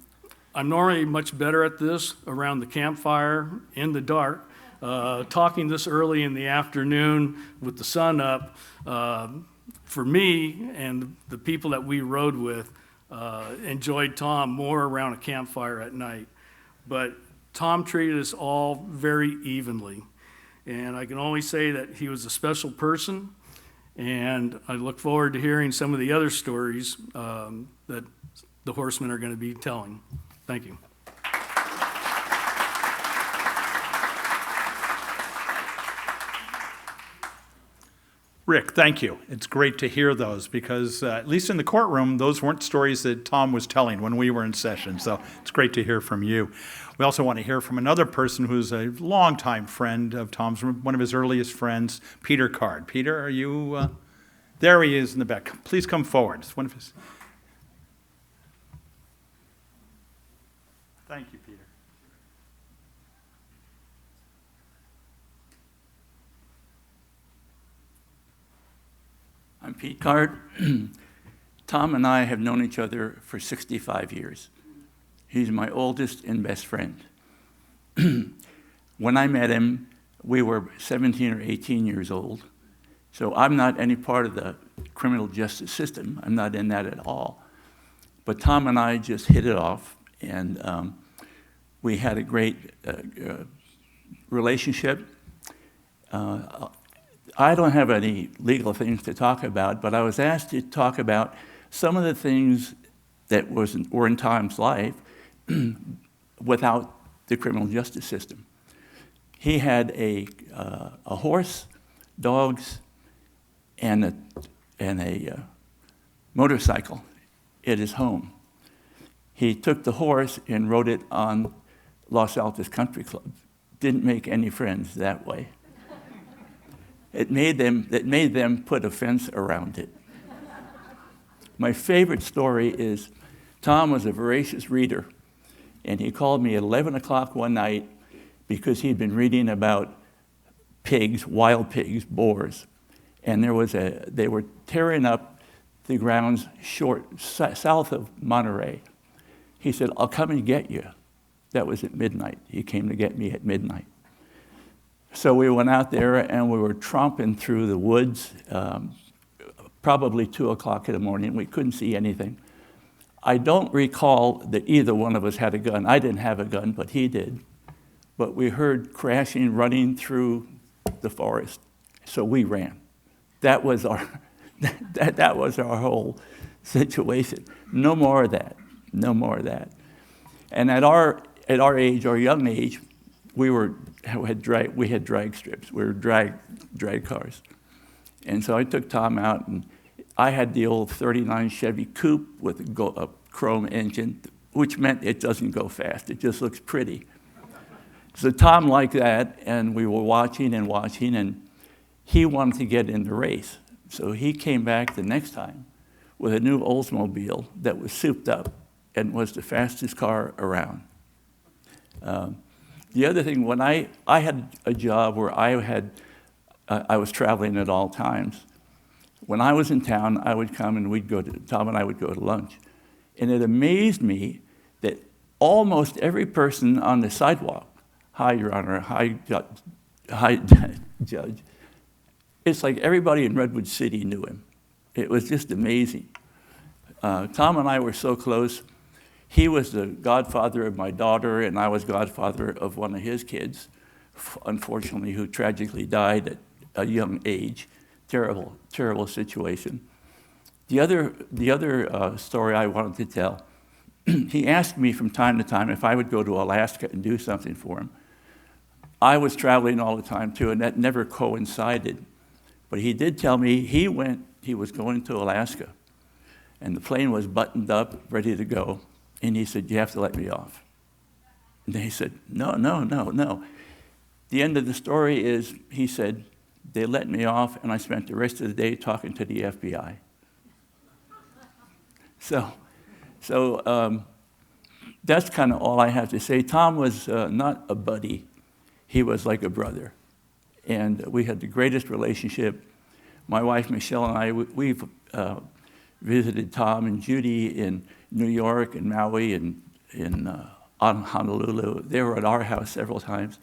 I'm normally much better at this around the campfire in the dark. Talking this early in the afternoon with the sun up, for me and the people that we rode with, enjoyed Tom more around a campfire at night. But Tom treated us all very evenly. And I can only say that he was a special person, and I look forward to hearing some of the other stories that the horsemen are going to be telling. Thank you. Rick, thank you. It's great to hear those because, at least in the courtroom, those weren't stories that Tom was telling when we were in session. So it's great to hear from you. We also want to hear from another person who's a longtime friend of Tom's, one of his earliest friends, Peter Card. Peter, are you? There he is in the back. Please come forward. It's one of his. Thank you, Peter. I'm Pete Card. Tom and I have known each other for 65 years. He's my oldest and best friend. When I met him, we were 17 or 18 years old. So I'm not any part of the criminal justice system. I'm not in that at all. But Tom and I just hit it off, and we had a great relationship. I don't have any legal things to talk about, but I was asked to talk about some of the things that were in Tom's life without the criminal justice system. He had a horse, dogs, and a motorcycle at his home. He took the horse and rode it on Los Altos Country Club. Didn't make any friends that way. It made them put a fence around it. My favorite story is Tom was a voracious reader, and he called me at 11 o'clock one night because he'd been reading about pigs, wild pigs, boars, and they were tearing up the grounds south of Monterey. He said, I'll come and get you. That was at midnight. He came to get me at midnight. So we went out there and we were tromping through the woods, probably 2 o'clock in the morning. We couldn't see anything. I don't recall that either one of us had a gun. I didn't have a gun, but he did. But we heard crashing, running through the forest. So we ran. That was our, that was our whole situation. No more of that. No more of that. And at our age, our young age, we had drag strips. We were drag cars. And so I took Tom out, and I had the old 39 Chevy Coupe with a chrome engine, which meant it doesn't go fast. It just looks pretty. So Tom liked that, and we were watching, and he wanted to get in the race. So he came back the next time with a new Oldsmobile that was souped up and was the fastest car around. The other thing, when I had a job where I was traveling at all times. When I was in town, I would come and Tom and I would go to lunch. And it amazed me that almost every person on the sidewalk, hi, Your Honor, hi, Judge, it's like everybody in Redwood City knew him. It was just amazing. Tom and I were so close. He was the godfather of my daughter, and I was godfather of one of his kids, unfortunately, who tragically died at a young age. Terrible, terrible situation. The other story I wanted to tell, he asked me from time to time if I would go to Alaska and do something for him. I was traveling all the time too, and that never coincided. But he did tell me he was going to Alaska, and the plane was buttoned up, ready to go. And he said, you have to let me off. And he said, no, no, no, no. The end of the story is, he said, they let me off, and I spent the rest of the day talking to the FBI. So that's kind of all I have to say. Tom was not a buddy. He was like a brother. And we had the greatest relationship. My wife, Michelle, and I, we've visited Tom and Judy in New York and Maui and in Honolulu. They were at our house several times.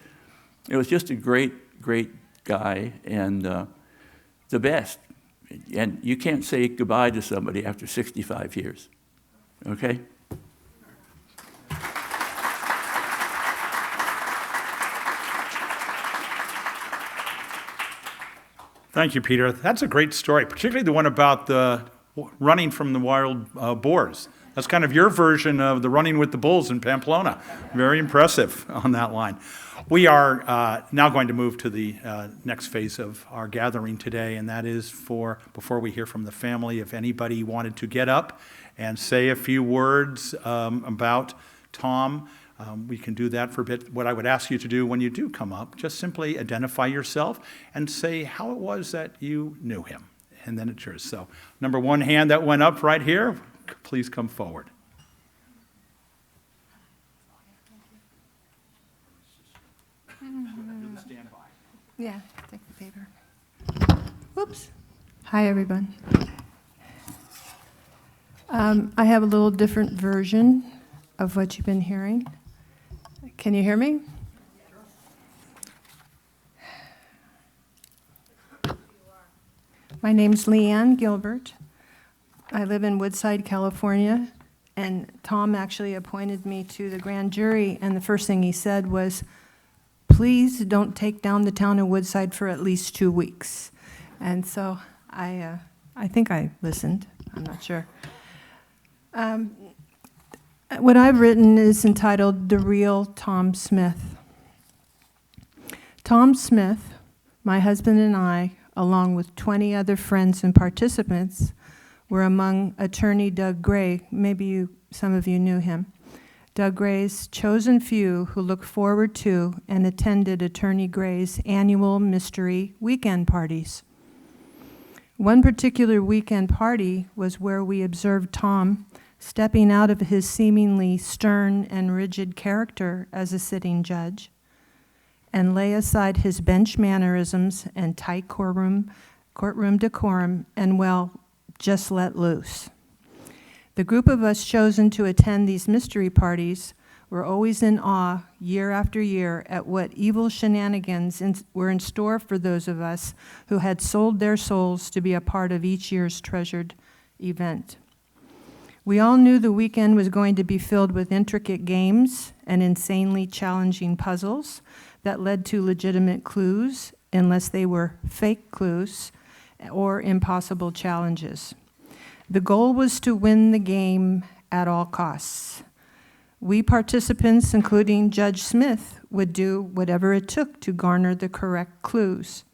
It was just a great, great guy and the best. And you can't say goodbye to somebody after 65 years, okay? Thank you, Peter. That's a great story, particularly the one about the running from the wild boars. That's kind of your version of the running with the bulls in Pamplona. Very impressive on that line. We are now going to move to the next phase of our gathering today, and that is before we hear from the family, if anybody wanted to get up and say a few words about Tom, we can do that for a bit. What I would ask you to do when you do come up, just simply identify yourself and say how it was that you knew him, and then it's yours. So, number one hand that went up right here, please come forward. Stand by. Yeah, take the paper. Whoops. Hi, everyone. I have a little different version of what you've been hearing. Can you hear me? My name's Leanne Gilbert. I live in Woodside, California, and Tom actually appointed me to the grand jury, and the first thing he said was, please don't take down the town of Woodside for at least 2 weeks. And so I think I listened. I'm not sure. What I've written is entitled The Real Tom Smith. Tom Smith, my husband and I, along with 20 other friends and participants, were among attorney Doug Gray. Maybe some of you knew him. Doug Gray's chosen few who looked forward to and attended Attorney Gray's annual mystery weekend parties. One particular weekend party was where we observed Tom stepping out of his seemingly stern and rigid character as a sitting judge and lay aside his bench mannerisms and tight courtroom decorum and, well, just let loose. The group of us chosen to attend these mystery parties were always in awe year after year at what evil shenanigans were in store for those of us who had sold their souls to be a part of each year's treasured event. We all knew the weekend was going to be filled with intricate games and insanely challenging puzzles that led to legitimate clues, unless they were fake clues or impossible challenges. The goal was to win the game at all costs. We participants, including Judge Smith, would do whatever it took to garner the correct clues.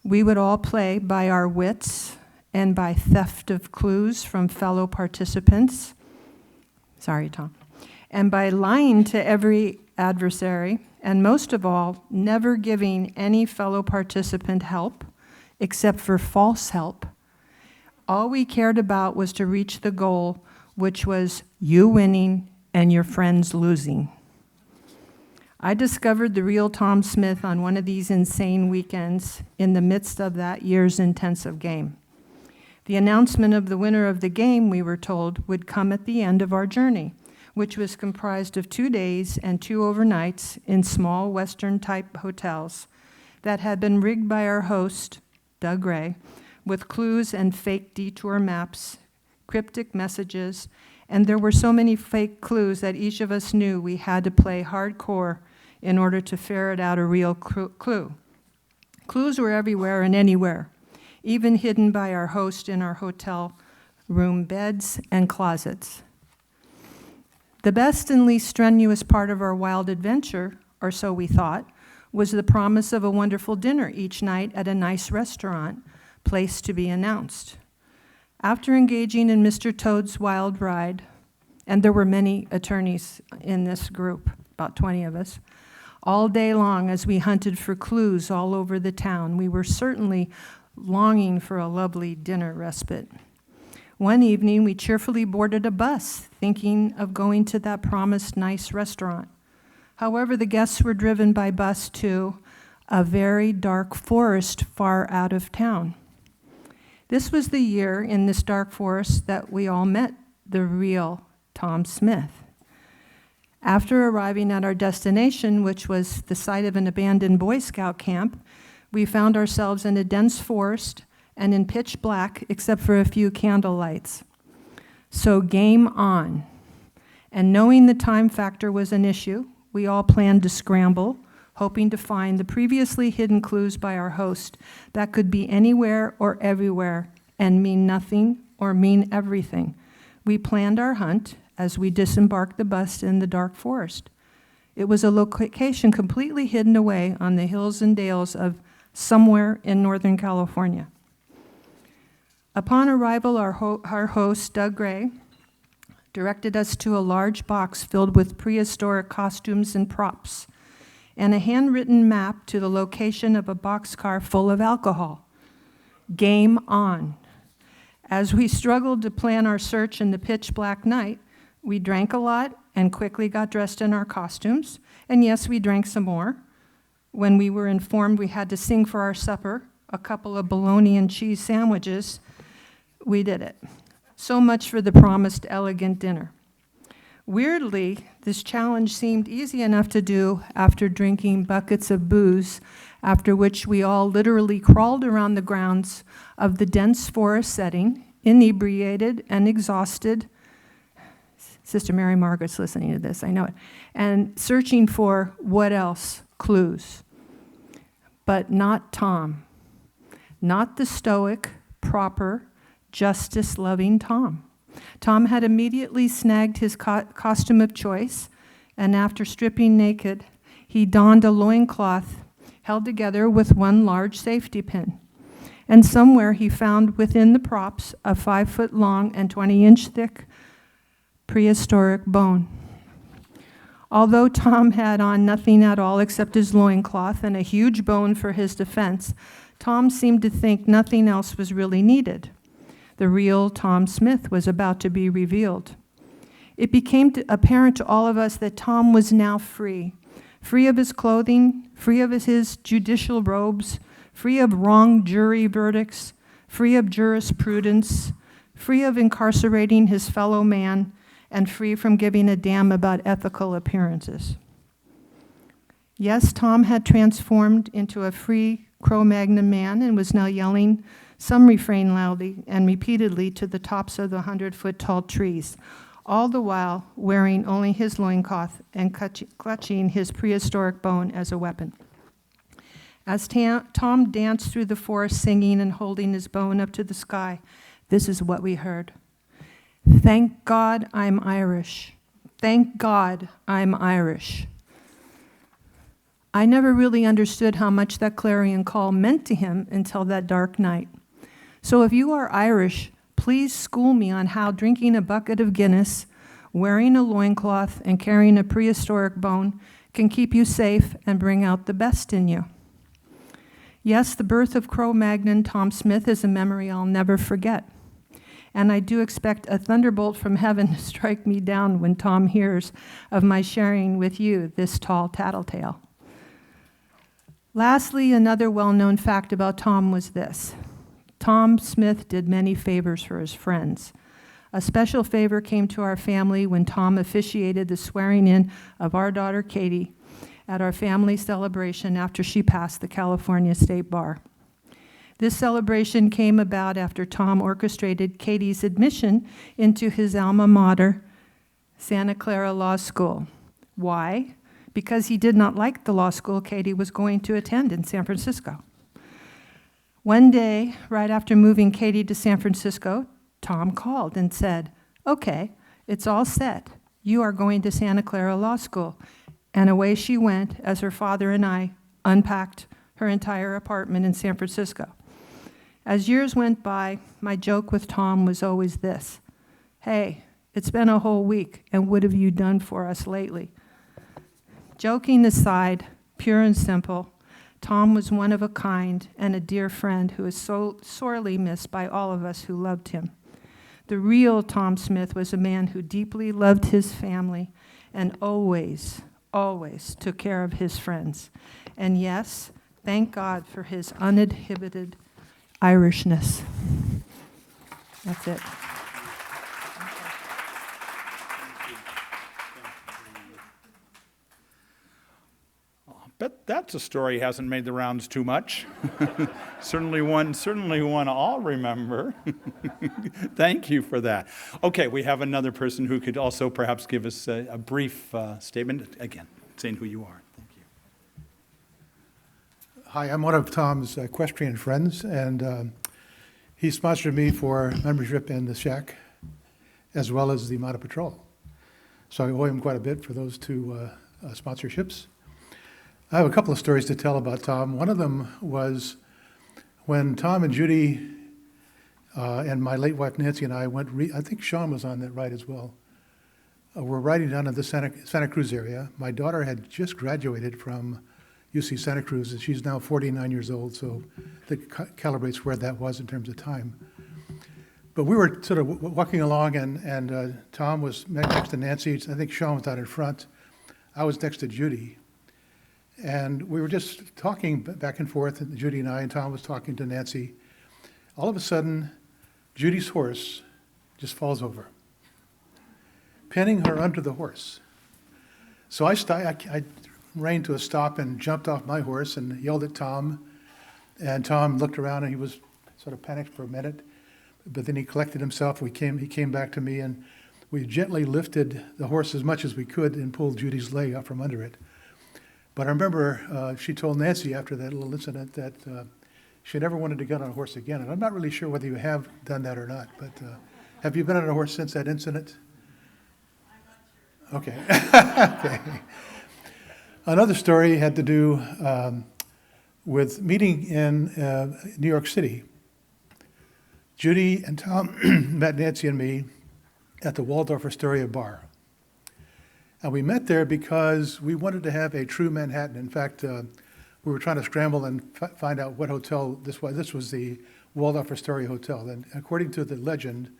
We would all play by our wits and by theft of clues from fellow participants. Sorry, Tom. And by lying to every adversary, and most of all, never giving any fellow participant help, except for false help. All we cared about was to reach the goal, which was you winning and your friends losing. I discovered the real Tom Smith on one of these insane weekends in the midst of that year's intensive game. The announcement of the winner of the game, we were told, would come at the end of our journey, which was comprised of 2 days and 2 overnights in small Western-type hotels that had been rigged by our host, Doug Gray, with clues and fake detour maps, cryptic messages, and there were so many fake clues that each of us knew we had to play hardcore in order to ferret out a real clue. Clues were everywhere and anywhere, even hidden by our host in our hotel room beds and closets. The best and least strenuous part of our wild adventure, or so we thought, was the promise of a wonderful dinner each night at a nice restaurant, place to be announced. After engaging in Mr. Toad's wild ride, and there were many attorneys in this group, about 20 of us, all day long as we hunted for clues all over the town. We were certainly longing for a lovely dinner respite. One evening, we cheerfully boarded a bus, thinking of going to that promised nice restaurant. However, the guests were driven by bus to a very dark forest far out of town. This was the year in this dark forest that we all met the real Tom Smith. After arriving at our destination, which was the site of an abandoned Boy Scout camp, we found ourselves in a dense forest and in pitch black except for a few candle lights. So game on. And knowing the time factor was an issue, we all planned to scramble, hoping to find the previously hidden clues by our host that could be anywhere or everywhere and mean nothing or mean everything. We planned our hunt as we disembarked the bus in the dark forest. It was a location completely hidden away on the hills and dales of somewhere in Northern California. Upon arrival, our host, Doug Gray, directed us to a large box filled with prehistoric costumes and props, and a handwritten map to the location of a boxcar full of alcohol. Game on. As we struggled to plan our search in the pitch black night, we drank a lot and quickly got dressed in our costumes. And yes, we drank some more. When we were informed we had to sing for our supper, a couple of bologna and cheese sandwiches, we did it. So much for the promised elegant dinner. Weirdly, this challenge seemed easy enough to do after drinking buckets of booze, after which we all literally crawled around the grounds of the dense forest setting, inebriated and exhausted. Sister Mary Margaret's listening to this, I know it. And searching for what else? Clues. But not Tom. Not the stoic, proper, justice-loving Tom. Tom had immediately snagged his costume of choice, and after stripping naked, he donned a loincloth held together with one large safety pin. And somewhere he found within the props a 5-foot-long and 20-inch thick prehistoric bone. Although Tom had on nothing at all except his loincloth and a huge bone for his defense, Tom seemed to think nothing else was really needed. The real Tom Smith was about to be revealed. It became apparent to all of us that Tom was now free of his clothing, free of his judicial robes, free of wrong jury verdicts, free of jurisprudence, free of incarcerating his fellow man, and free from giving a damn about ethical appearances. Yes, Tom had transformed into a free Cro-Magnon man and was now yelling some refrain loudly and repeatedly to the tops of the 100-foot-tall trees, all the while wearing only his loincloth and clutching his prehistoric bone as a weapon. As Tom danced through the forest singing and holding his bone up to the sky, this is what we heard. Thank God I'm Irish. Thank God I'm Irish. I never really understood how much that clarion call meant to him until that dark night. So if you are Irish, please school me on how drinking a bucket of Guinness, wearing a loincloth, and carrying a prehistoric bone can keep you safe and bring out the best in you. Yes, the birth of Cro-Magnon Tom Smith is a memory I'll never forget. And I do expect a thunderbolt from heaven to strike me down when Tom hears of my sharing with you this tall tattletale. Lastly, another well-known fact about Tom was this. Tom Smith did many favors for his friends. A special favor came to our family when Tom officiated the swearing-in of our daughter Katie at our family celebration after she passed the California State Bar. This celebration came about after Tom orchestrated Katie's admission into his alma mater, Santa Clara Law School. Why? Because he did not like the law school Katie was going to attend in San Francisco. One day, right after moving Katie to San Francisco, Tom called and said, "Okay, it's all set. You are going to Santa Clara Law School." And away she went as her father and I unpacked her entire apartment in San Francisco. As years went by, my joke with Tom was always this: "Hey, it's been a whole week, and what have you done for us lately?" Joking aside, pure and simple, Tom was one of a kind and a dear friend who is so sorely missed by all of us who loved him. The real Tom Smith was a man who deeply loved his family and always, always took care of his friends. And yes, thank God for his uninhibited Irishness. That's it. But that's a story hasn't made the rounds too much. certainly one I'll remember. Thank you for that. Okay, we have another person who could also perhaps give us a brief statement, again, saying who you are. Thank you. Hi, I'm one of Tom's equestrian friends, and he sponsored me for membership in the Shack as well as the Mounted Patrol. So I owe him quite a bit for those two sponsorships. I have a couple of stories to tell about Tom. One of them was when Tom and Judy and my late wife Nancy and I went, I think Sean was on that ride as well. We're riding down in the Santa Cruz area. My daughter had just graduated from UC Santa Cruz, and she's now 49 years old, so that calibrates where that was in terms of time. But we were sort of walking along, and Tom was next to Nancy. I think Sean was out in front. I was next to Judy. And we were just talking back and forth, and Judy and I, and Tom was talking to Nancy. All of a sudden, Judy's horse just falls over, pinning her under the horse. So I reined to a stop and jumped off my horse and yelled at Tom. And Tom looked around, and he was sort of panicked for a minute. But then he collected himself. He came back to me, and we gently lifted the horse as much as we could and pulled Judy's leg out from under it. But I remember she told Nancy after that little incident that she never wanted to get on a horse again. And I'm not really sure whether you have done that or not, but have you been on a horse since that incident? I'm not sure. Okay. Okay. Another story had to do with meeting in New York City. Judy and Tom met Nancy and me at the Waldorf Astoria bar. And we met there because we wanted to have a true Manhattan. In fact, we were trying to scramble and find out what hotel this was. This was the Waldorf Astoria Hotel. And according to the legend,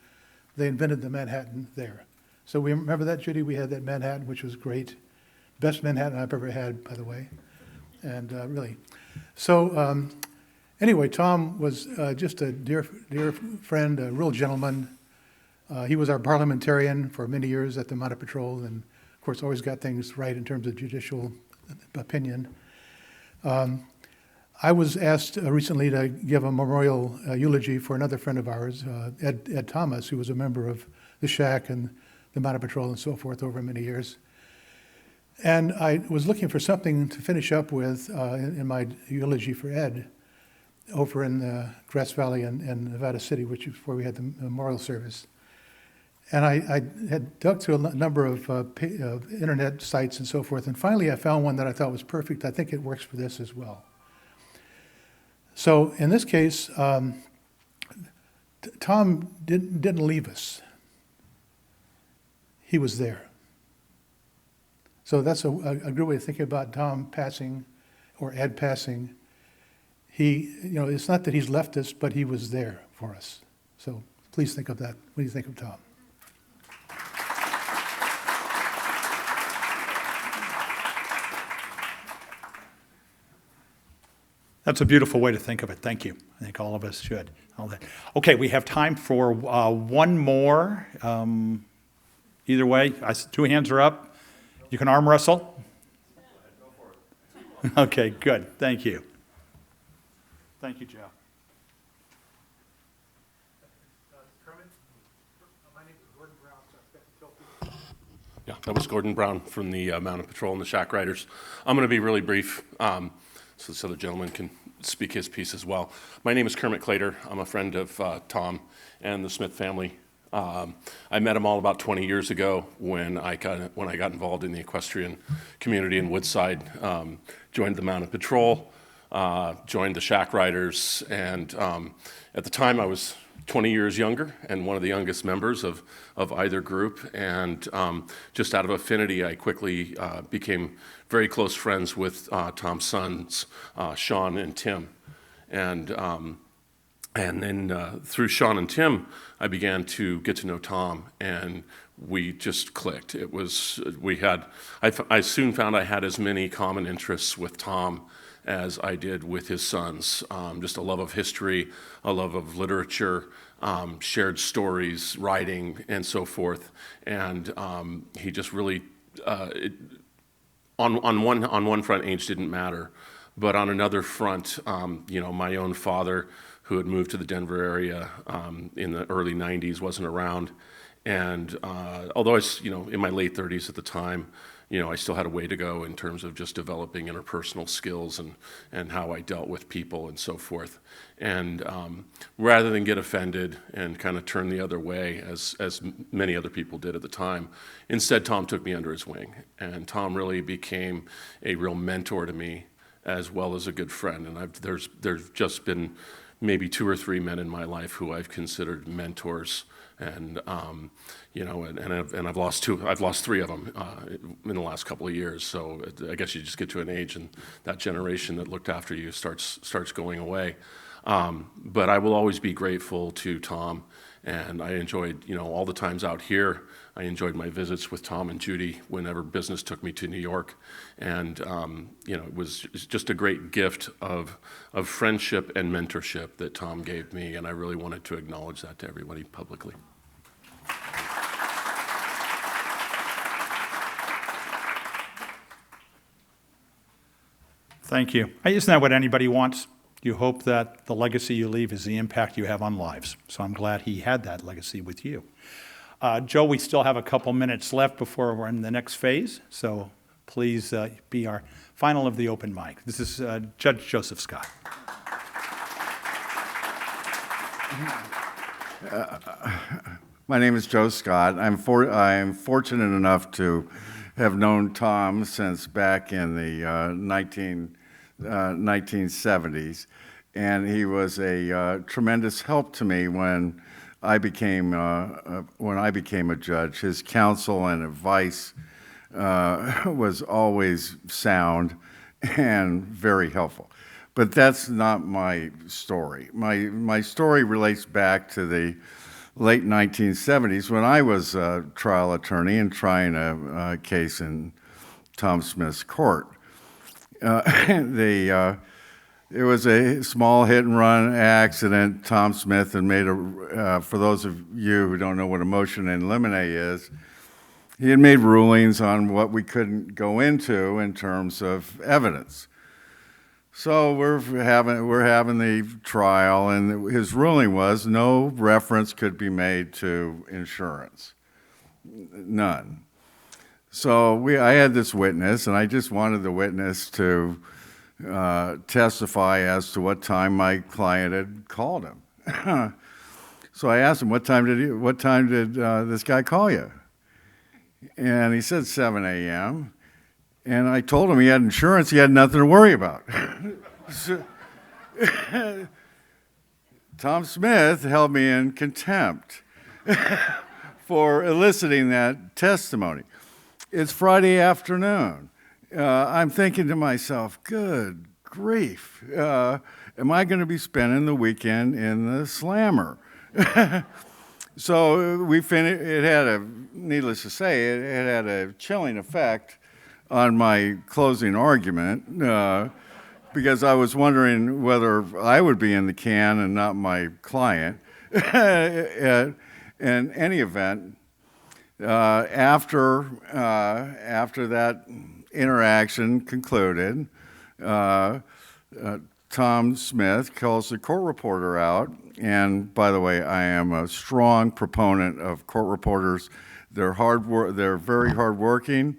they invented the Manhattan there. So we remember that, Judy? We had that Manhattan, which was great. Best Manhattan I've ever had, by the way. And really. So anyway, Tom was just a dear friend, a real gentleman. He was our parliamentarian for many years at the Mounted Patrol, and of course, always got things right in terms of judicial opinion. I was asked recently to give a memorial eulogy for another friend of ours, Ed Thomas, who was a member of the Shack and the Mounted Patrol and so forth over many years. And I was looking for something to finish up with in my eulogy for Ed over in Grass Valley and Nevada City, which is where we had the memorial service. And I had dug through a number of internet sites and so forth, and finally I found one that I thought was perfect. I think it works for this as well. So in this case, Tom didn't leave us. He was there. So that's a good way of thinking about Tom passing or Ed passing. It's not that he's left us, but he was there for us. So please think of that when you think of Tom. That's a beautiful way to think of it. Thank you. I think all of us should. All that. Okay, we have time for one more. Either way, two hands are up. You can arm wrestle. Okay, good. Thank you. Thank you, Joe. Yeah, that was Gordon Brown from the Mounted Patrol and the Shack Riders. I'm going to be really brief so this other gentleman can speak his piece as well. My name is Kermit Clater. I'm a friend of Tom and the Smith family. I met them all about 20 years ago when I got involved in the equestrian community in Woodside, joined the Mounted Patrol, joined the Shack Riders, and at the time I was 20 years younger and one of the youngest members of either group. And just out of affinity, I quickly became very close friends with Tom's sons, Sean and Tim. And then through Sean and Tim, I began to get to know Tom, and we just clicked. I soon found I had as many common interests with Tom as I did with his sons. Just a love of history, a love of literature, shared stories, writing, and so forth. And he just really, on one front, age didn't matter, but on another front, my own father, who had moved to the Denver area in the early '90s, wasn't around. And although I was, in my late 30s at the time, I still had a way to go in terms of just developing interpersonal skills and how I dealt with people and so forth. And rather than get offended and kind of turn the other way, as many other people did at the time, instead Tom took me under his wing. And Tom really became a real mentor to me, as well as a good friend. And there's just been maybe 2 or 3 men in my life who I've considered mentors, and I've lost 2. I've lost 3 of them in the last couple of years. So I guess you just get to an age, and that generation that looked after you starts going away. But I will always be grateful to Tom, and I enjoyed all the times out here. I enjoyed my visits with Tom and Judy whenever business took me to New York, and it's just a great gift of friendship and mentorship that Tom gave me, and I really wanted to acknowledge that to everybody publicly. Thank you. Isn't that what anybody wants? You hope that the legacy you leave is the impact you have on lives. So I'm glad he had that legacy with you. Joe, we still have a couple minutes left before we're in the next phase, so please be our final of the open mic. This is Judge Joseph Scott. My name is Joe Scott. I'm fortunate enough to have known Tom since back in the 1970s, and he was a tremendous help to me when I became a judge. His counsel and advice was always sound and very helpful. But that's not my story. My story relates back to the late 1970s when I was a trial attorney and trying a case in Tom Smith's court. It was a small hit-and-run accident. Tom Smith had made for those of you who don't know what a motion in limine is, he had made rulings on what we couldn't go into in terms of evidence. So we're having the trial, and his ruling was no reference could be made to insurance, none. So I had this witness, and I just wanted the witness to testify as to what time my client had called him. So I asked him, what time did this guy call you? And he said 7 a.m. And I told him he had insurance, he had nothing to worry about. Tom Smith held me in contempt for eliciting that testimony. It's Friday afternoon. I'm thinking to myself, good grief, am I going to be spending the weekend in the slammer? So we finished. Needless to say, it had a chilling effect on my closing argument because I was wondering whether I would be in the can and not my client. In any event, after that interaction concluded, Tom Smith calls the court reporter out. And by the way, I am a strong proponent of court reporters. They're very hardworking.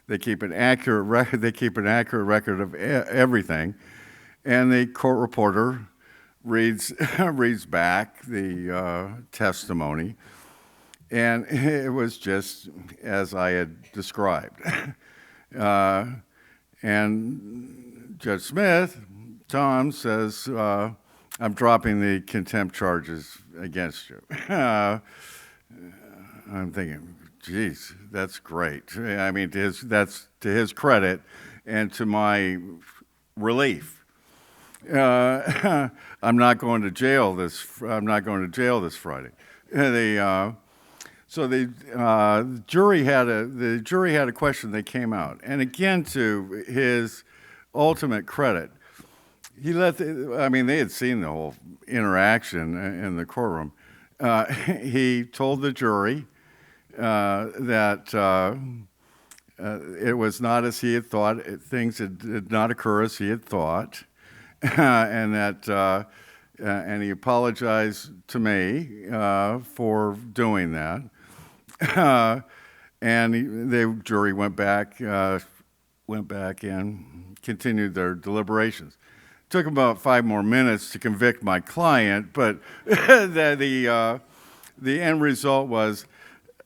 They keep an accurate record. They keep an accurate record of everything. And the court reporter reads back the testimony, and it was just as I had described. And Judge Smith, Tom says, I'm dropping the contempt charges against you. I'm thinking, geez, that's great. I mean, that's to his credit and to my relief. I'm not going to jail this Friday. So the jury had a question that came out, and again, to his ultimate credit, they had seen the whole interaction in the courtroom. He told the jury that it was not as he had thought. Things did not occur as he had thought, and that and he apologized to me for doing that. And the jury went back and continued their deliberations. Took about 5 more minutes to convict my client, but the end result was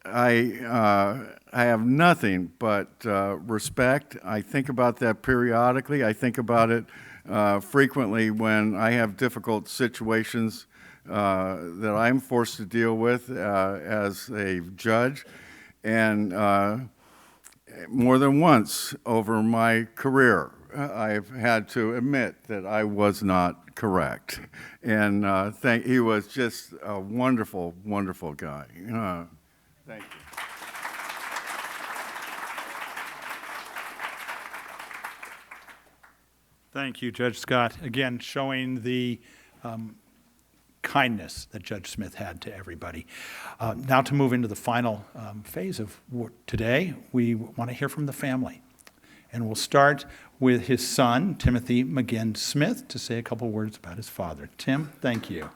I have nothing but respect. I think about that periodically. I think about it frequently when I have difficult situations that I'm forced to deal with as a judge. And more than once over my career, I've had to admit that I was not correct. And he was just a wonderful, wonderful guy. Thank you. Thank you, Judge Scott. Again, showing the kindness that Judge Smith had to everybody. Now to move into the final phase of today, we want to hear from the family. And we'll start with his son, Timothy McGinn Smith, to say a couple words about his father. Tim, thank you.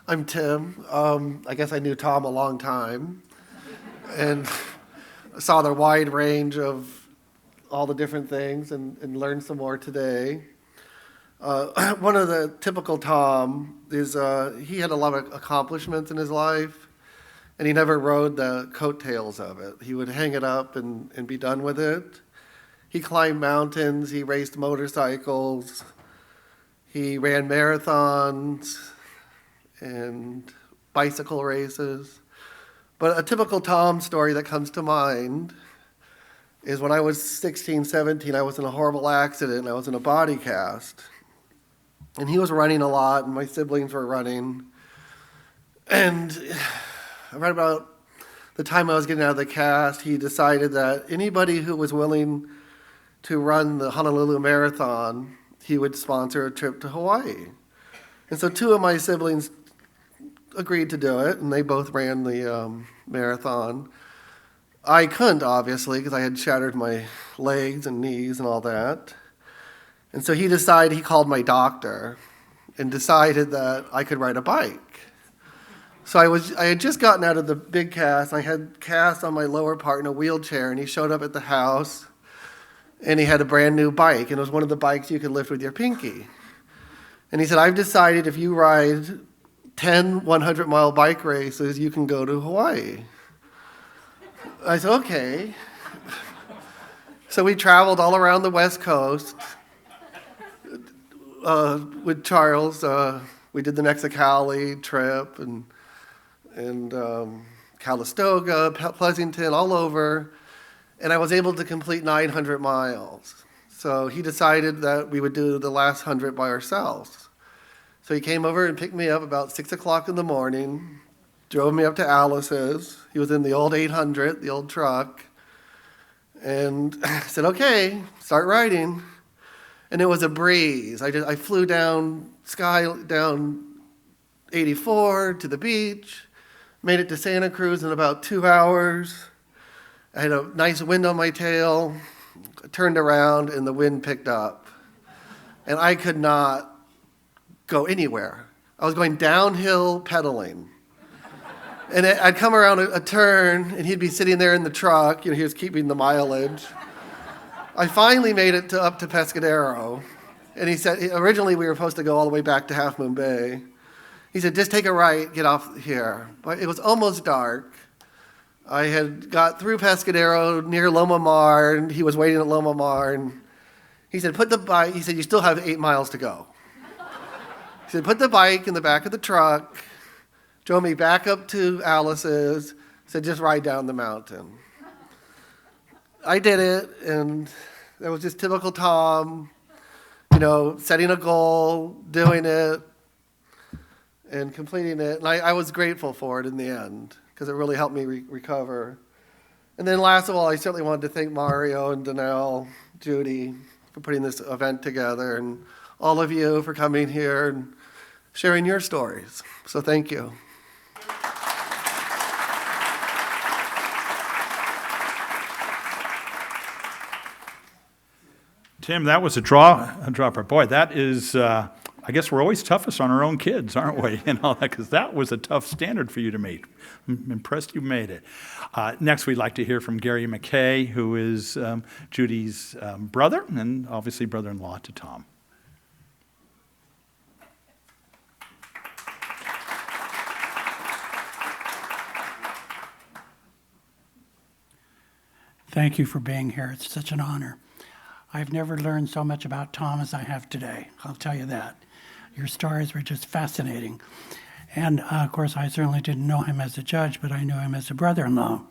I'm Tim. I guess I knew Tom a long time and saw the wide range of all the different things and learned some more today. One of the typical Tom is he had a lot of accomplishments in his life, and he never rode the coattails of it. He would hang it up and be done with it. He climbed mountains, he raced motorcycles, he ran marathons and bicycle races. But a typical Tom story that comes to mind is when I was 16, 17, I was in a horrible accident and I was in a body cast. And he was running a lot and my siblings were running. And right about the time I was getting out of the cast, he decided that anybody who was willing to run the Honolulu Marathon, he would sponsor a trip to Hawaii. And so 2 of my siblings agreed to do it, and they both ran the marathon. I couldn't, obviously, because I had shattered my legs and knees and all that. And so he called my doctor and decided that I could ride a bike. So I had just gotten out of the big cast. I had cast on my lower part in a wheelchair, and he showed up at the house, and he had a brand new bike, and it was one of the bikes you could lift with your pinky. And he said, I've decided if you ride 10 100-mile bike races, you can go to Hawaii. I said, okay. So we traveled all around the West Coast with Charles. We did the Mexicali trip and Calistoga, Pleasanton, all over. And I was able to complete 900 miles. So he decided that we would do the last 100 by ourselves. So he came over and picked me up about 6 o'clock in the morning, drove me up to Alice's. He was in the old 800, the old truck, and said, okay, start riding. And it was a breeze. I flew down 84 to the beach, made it to Santa Cruz in about 2 hours. I had a nice wind on my tail, turned around, and the wind picked up. And I could not go anywhere. I was going downhill pedaling. And I'd come around a turn, and he'd be sitting there in the truck. He was keeping the mileage. I finally made it up to Pescadero. And he said, originally we were supposed to go all the way back to Half Moon Bay. He said, just take a right, get off here. But it was almost dark. I had got through Pescadero near Loma Mar, and he was waiting at Loma Mar, and He said, he said, you still have 8 miles to go. He said, put the bike in the back of the truck, drove me back up to Alice's, said, just ride down the mountain. I did it, and that was just typical Tom, setting a goal, doing it, and completing it. And I was grateful for it in the end, because it really helped me recover. And then last of all, I certainly wanted to thank Mario and Danelle, Judy, for putting this event together, and all of you for coming here and sharing your stories. So thank you. Tim, that was a dropper. Boy, that is, I guess we're always toughest on our own kids, aren't we? Because that was a tough standard for you to meet. I'm impressed you made it. Next, we'd like to hear from Gary McKay, who is Judy's brother and obviously brother-in-law to Tom. Thank you for being here. It's such an honor. I've never learned so much about Tom as I have today. I'll tell you that. Your stories were just fascinating. And of course, I certainly didn't know him as a judge, but I knew him as a brother-in-law.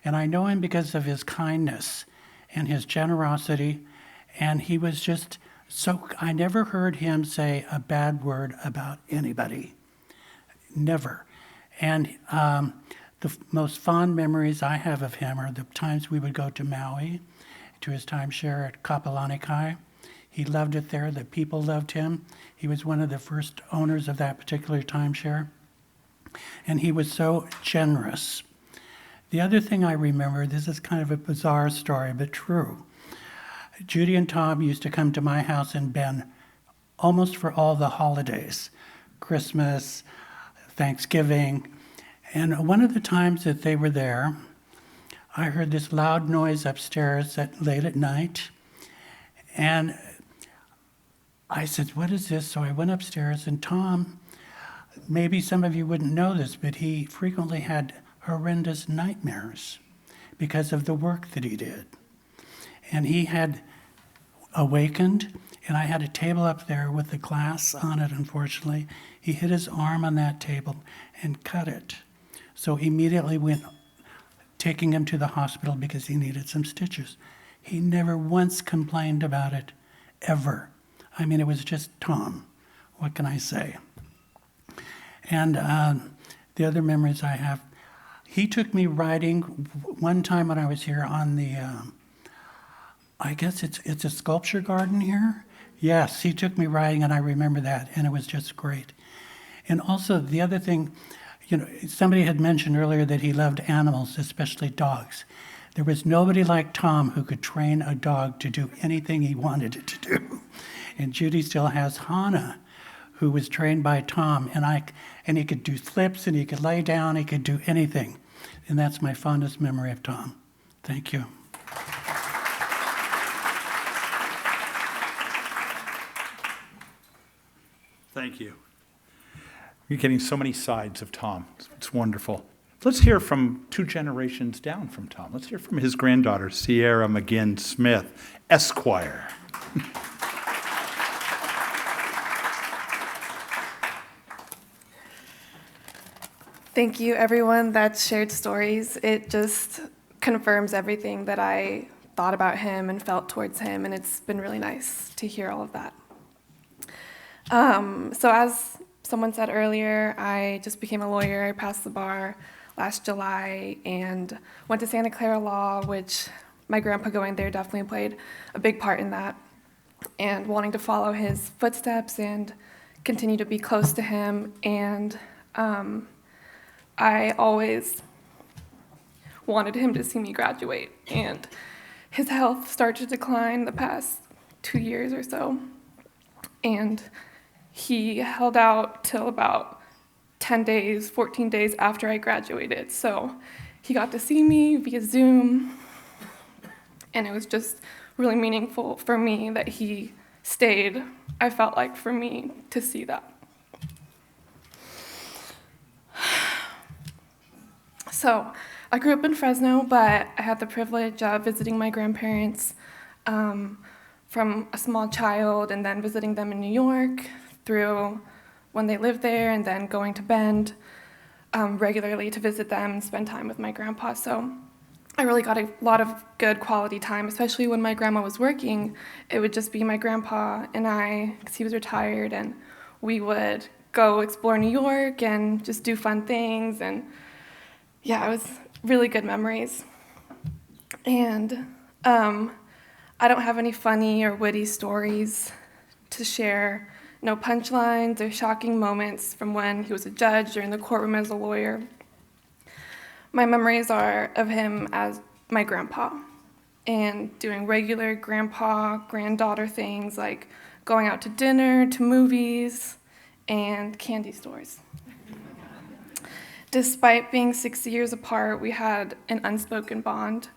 And I know him because of his kindness and his generosity. And he was just I never heard him say a bad word about anybody. Never. And the most fond memories I have of him are the times we would go to Maui, to his timeshare at Kapolani. He loved it there. The people loved him. He was one of the first owners of that particular timeshare. And he was so generous. The other thing I remember, this is kind of a bizarre story, but true. Judy and Tom used to come to my house in Bend almost for all the holidays, Christmas, Thanksgiving. And one of the times that they were there, I heard this loud noise upstairs late at night. And I said, what is this? So I went upstairs, and Tom, maybe some of you wouldn't know this, but he frequently had horrendous nightmares because of the work that he did. And he had awakened, and I had a table up there with the glass on it, unfortunately. He hit his arm on that table and cut it. So immediately went taking him to the hospital because he needed some stitches. He never once complained about it, ever. I mean, it was just Tom. What can I say? And the other memories I have, he took me riding one time when I was here on the, I guess it's a sculpture garden here. Yes, he took me riding, and I remember that, and it was just great. And also the other thing, somebody had mentioned earlier that he loved animals, especially dogs. There was nobody like Tom who could train a dog to do anything he wanted it to do. And Judy still has Hannah, who was trained by Tom, and he could do flips, and he could lay down, he could do anything. And that's my fondest memory of Tom. Thank you. Thank you. You're getting so many sides of Tom. It's wonderful. Let's hear from 2 generations down from Tom. Let's hear from his granddaughter, Sierra McGinn Smith, Esquire. Thank you, everyone that shared stories. It just confirms everything that I thought about him and felt towards him, and it's been really nice to hear all of that. So as someone said earlier, I just became a lawyer. I passed the bar last July and went to Santa Clara Law, which my grandpa going there definitely played a big part in that, and wanting to follow his footsteps and continue to be close to him. And I always wanted him to see me graduate, and his health started to decline the past 2 years or so, and he held out till about 10 days, 14 days after I graduated. So he got to see me via Zoom, and it was just really meaningful for me that he stayed. I felt like for me to see that. So I grew up in Fresno, but I had the privilege of visiting my grandparents for from a small child and then visiting them in New York through when they lived there and then going to Bend regularly to visit them and spend time with my grandpa. So I really got a lot of good quality time, especially when my grandma was working. It would just be my grandpa and I, because he was retired, and we would go explore New York and just do fun things. And yeah, it was really good memories. And I don't have any funny or witty stories to share. No punchlines or shocking moments from when he was a judge or in the courtroom as a lawyer. My memories are of him as my grandpa and doing regular grandpa-granddaughter things like going out to dinner, to movies, and candy stores. Despite being 6 years apart, we had an unspoken bond.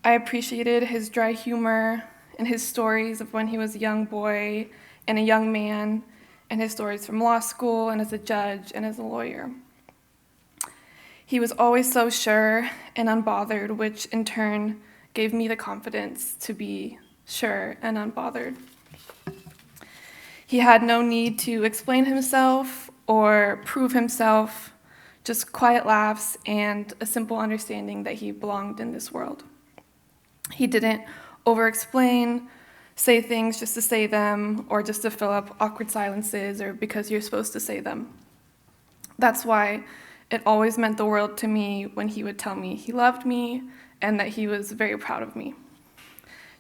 I appreciated his dry humor and his stories of when he was a young boy and a young man, and his stories from law school and as a judge and as a lawyer. He was always so sure and unbothered, which in turn gave me the confidence to be sure and unbothered. He had no need to explain himself or prove himself, just quiet laughs and a simple understanding that he belonged in this world. He didn't over-explain, say things just to say them, or just to fill up awkward silences, or because you're supposed to say them. That's why it always meant the world to me when he would tell me he loved me and that he was very proud of me.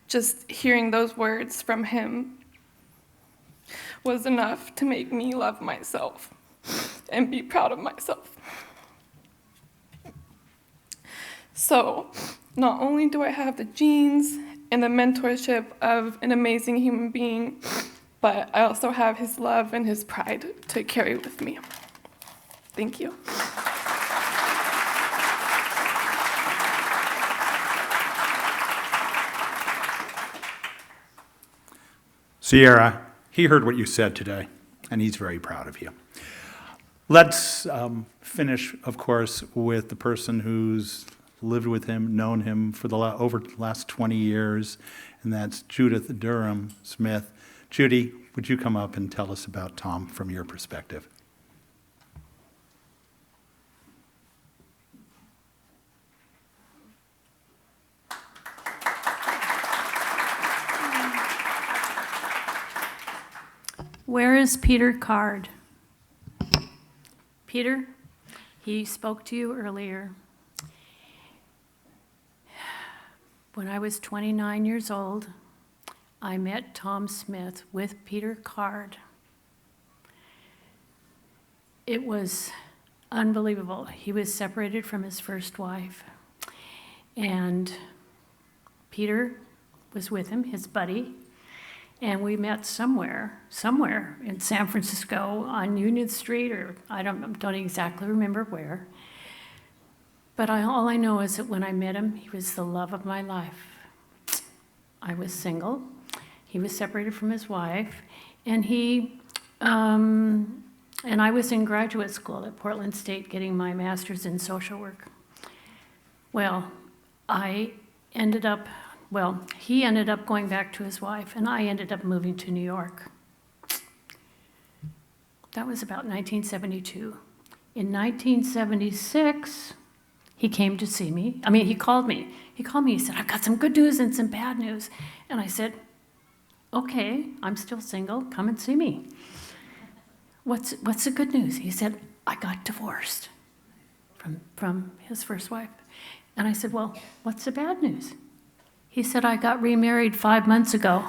Just hearing those words from him was enough to make me love myself and be proud of myself. So, not only do I have the genes and the mentorship of an amazing human being, but I also have his love and his pride to carry with me. Thank you. Sierra, he heard what you said today, and he's very proud of you. Let's finish, of course, with the person who's lived with him, known him for the over the last 20 years, and that's Judith Durham Smith. Judy, would you come up and tell us about Tom from your perspective? Where is Peter Card? Peter, he spoke to you earlier. When I was 29 years old, I met Tom Smith with Peter Card. It was unbelievable. He was separated from his first wife, and Peter was with him, his buddy, and we met somewhere in San Francisco on Union Street, or I don't exactly remember where. But all I know is that when I met him, he was the love of my life. I was single. He was separated from his wife, and I was in graduate school at Portland State getting my master's in social work. Well, he ended up going back to his wife, and I ended up moving to New York. That was about 1972. In 1976, he came to see me. I mean, he called me. He said, I've got some good news and some bad news. And I said, okay, I'm still single. Come and see me. What's the good news? He said, I got divorced from his first wife. And I said, well, what's the bad news? He said, I got remarried 5 months ago.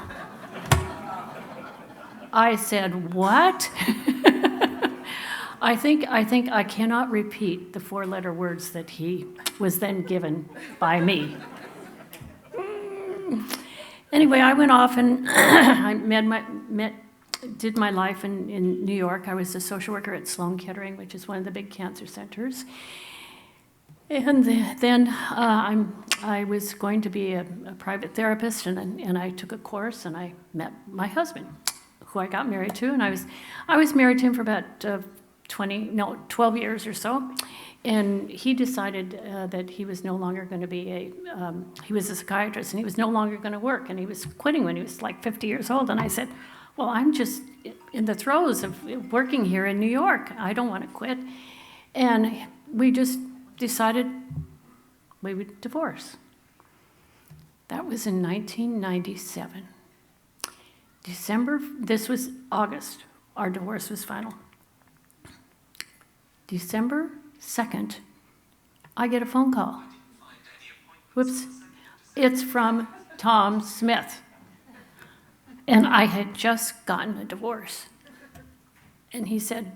I said, what? I think I cannot repeat the 4-letter words that he was then given by me. Anyway, I went off and I did my life in New York. I was a social worker at Sloan Kettering, which is one of the big cancer centers. And then I was going to be a private therapist, and I took a course, and I met my husband, who I got married to, and I was married to him for about 12 years or so. And he decided that he was no longer going to be he was a psychiatrist, and he was no longer going to work, and he was quitting when he was like 50 years old. And I said, well, I'm just in the throes of working here in New York. I don't want to quit. And we just decided we would divorce. That was in 1997. This was August, our divorce was final. December 2nd, I get a phone call. Whoops. It's from Tom Smith. And I had just gotten a divorce. And he said,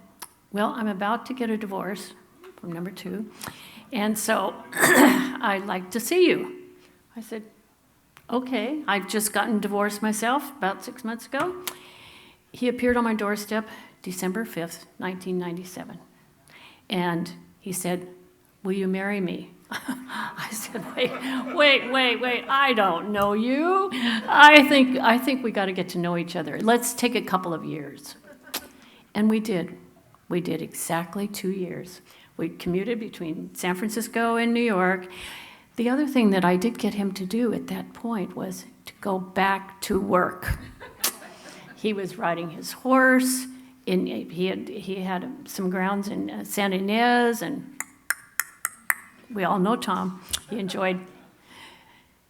well, I'm about to get a divorce from number 2. And so I'd like to see you. I said, okay. I've just gotten divorced myself about 6 months ago. He appeared on my doorstep December 5th, 1997. And he said, will you marry me? I said, wait, I don't know you. I think we got to get to know each other. Let's take a couple of years. And we did. We did exactly 2 years. We commuted between San Francisco and New York. The other thing that I did get him to do at that point was to go back to work. He was riding his horse. He had some grounds in San Ynez, and we all know Tom. He enjoyed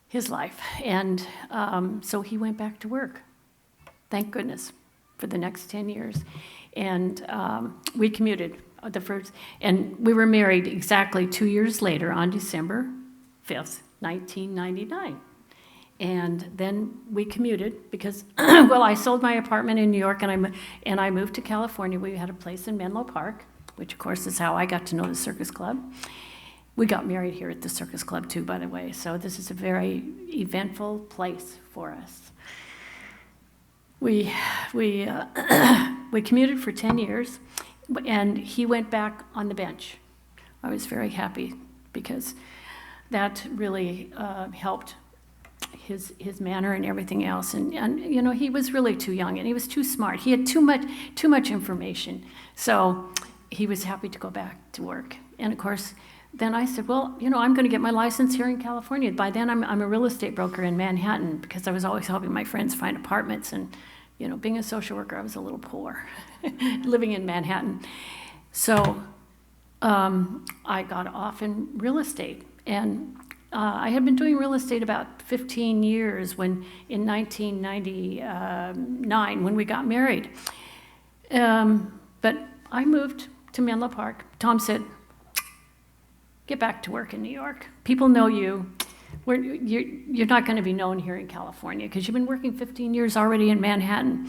his life. And so he went back to work, thank goodness, for the next 10 years. And we commuted the first, and we were married exactly 2 years later on December 5th, 1999. And then we commuted because, well, I sold my apartment in New York and I moved to California. We had a place in Menlo Park, which of course is how I got to know the Circus Club. We got married here at the Circus Club too, by the way. So this is a very eventful place for us. We commuted for 10 years, and he went back on the bench. I was very happy because that really helped his manner and everything else. And you know, he was really too young and he was too smart. He had too much information. So he was happy to go back to work. And of course, then I said, well, you know, I'm going to get my license here in California. By then, I'm a real estate broker in Manhattan because I was always helping my friends find apartments. And, you know, being a social worker, I was a little poor living in Manhattan. So I got off in real estate. And I had been doing real estate about 15 years when, in 1999, when we got married. But I moved to Menlo Park. Tom said, get back to work in New York. People know you. You're not going to be known here in California because you've been working 15 years already in Manhattan.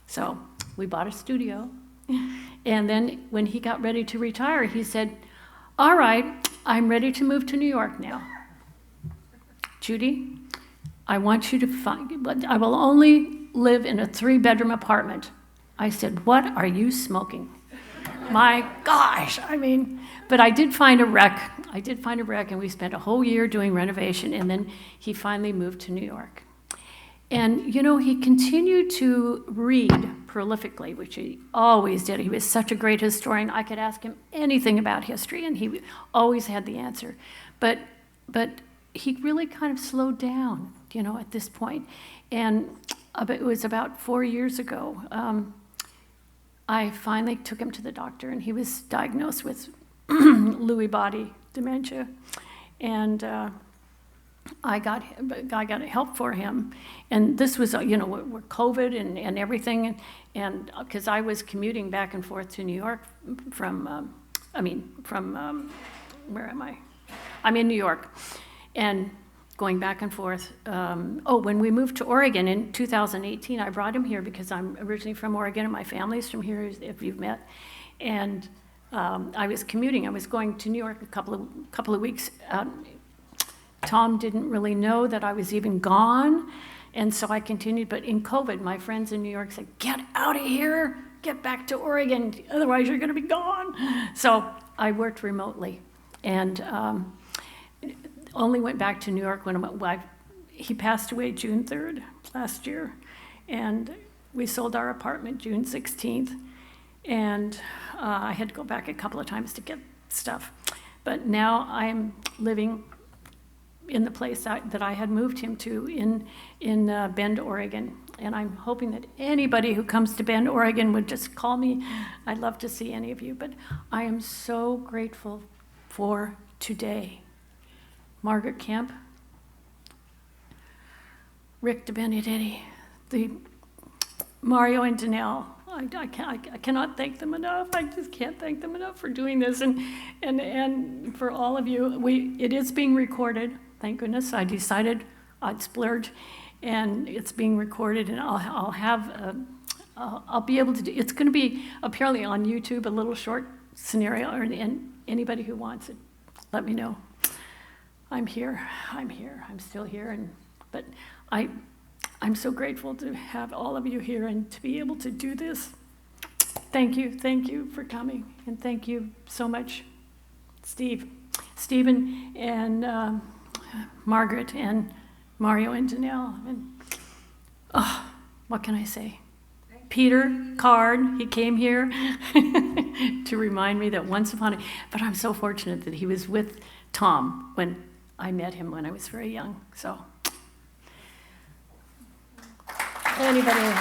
So we bought a studio. And then when he got ready to retire, he said, all right, I'm ready to move to New York now. Judy, I want you to I will only live in a 3-bedroom apartment. I said, what are you smoking? My gosh, I mean, but I did find a wreck. And we spent a whole year doing renovation, and then he finally moved to New York. And, you know, he continued to read prolifically, which he always did. He was such a great historian. I could ask him anything about history, and he always had the answer. But he really kind of slowed down, you know, at this point. And it was about 4 years ago. I finally took him to the doctor, and he was diagnosed with Lewy body dementia. And I got help for him. And this was, you know, we're COVID and everything. And because I was commuting back and forth to New York from where am I? I'm in New York. And going back and forth. When we moved to Oregon in 2018, I brought him here because I'm originally from Oregon and my family's from here, if you've met. And I was commuting. I was going to New York a couple of weeks out. Tom didn't really know that I was even gone, and so I continued. But in COVID, my friends in New York said, get out of here, get back to Oregon, otherwise you're going to be gone. So I worked remotely, and only went back to New York when he passed away June 3rd last year, and we sold our apartment June 16th. And I had to go back a couple of times to get stuff. But now I'm living in the place that I had moved him to in Bend, Oregon. And I'm hoping that anybody who comes to Bend, Oregon would just call me. I'd love to see any of you. But I am so grateful for today. Margaret Kemp, Rick DeBenedetti, the Mario and Danelle. I cannot thank them enough. I just can't thank them enough for doing this. And for all of you, it is being recorded. Thank goodness. I decided I'd splurge, and it's being recorded, and I'll be able to do. It's going to be apparently on YouTube, a little short scenario, and anybody who wants it, let me know. I'm here. I'm still here, but I'm so grateful to have all of you here and to be able to do this. Thank you for coming, and thank you so much, Stephen, and Margaret, and Mario, and Danelle, and what can I say? Peter Card, he came here to remind me that once upon a, but I'm so fortunate that he was with Tom when I met him when I was very young, so. Anybody else?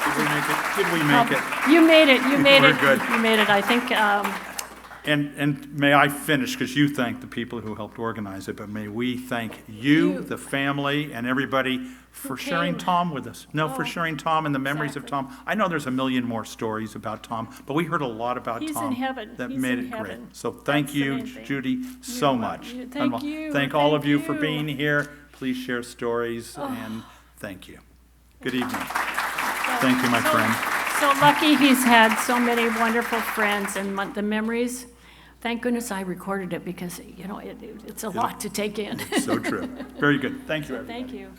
Did we make it? Did we make it? You made it. We're good. You made it. I think. And may I finish, because you thank the people who helped organize it, but may we thank you, the family, and everybody for sharing Tom with us. For sharing Tom and the memories of Tom. I know there's a million more stories about Tom, but we heard a lot about He's Tom in heaven. that He's made in it great. heaven. So thank That's the you, main thing. Judy, so much. Thank you. Thank all of you for you. being here. Please share stories, and thank you. Good evening. Thank you, my friend. So lucky he's had so many wonderful friends, and the memories. Thank goodness I recorded it, because it's a lot to take in. So true. Very good. Thank you, everybody. Thank you.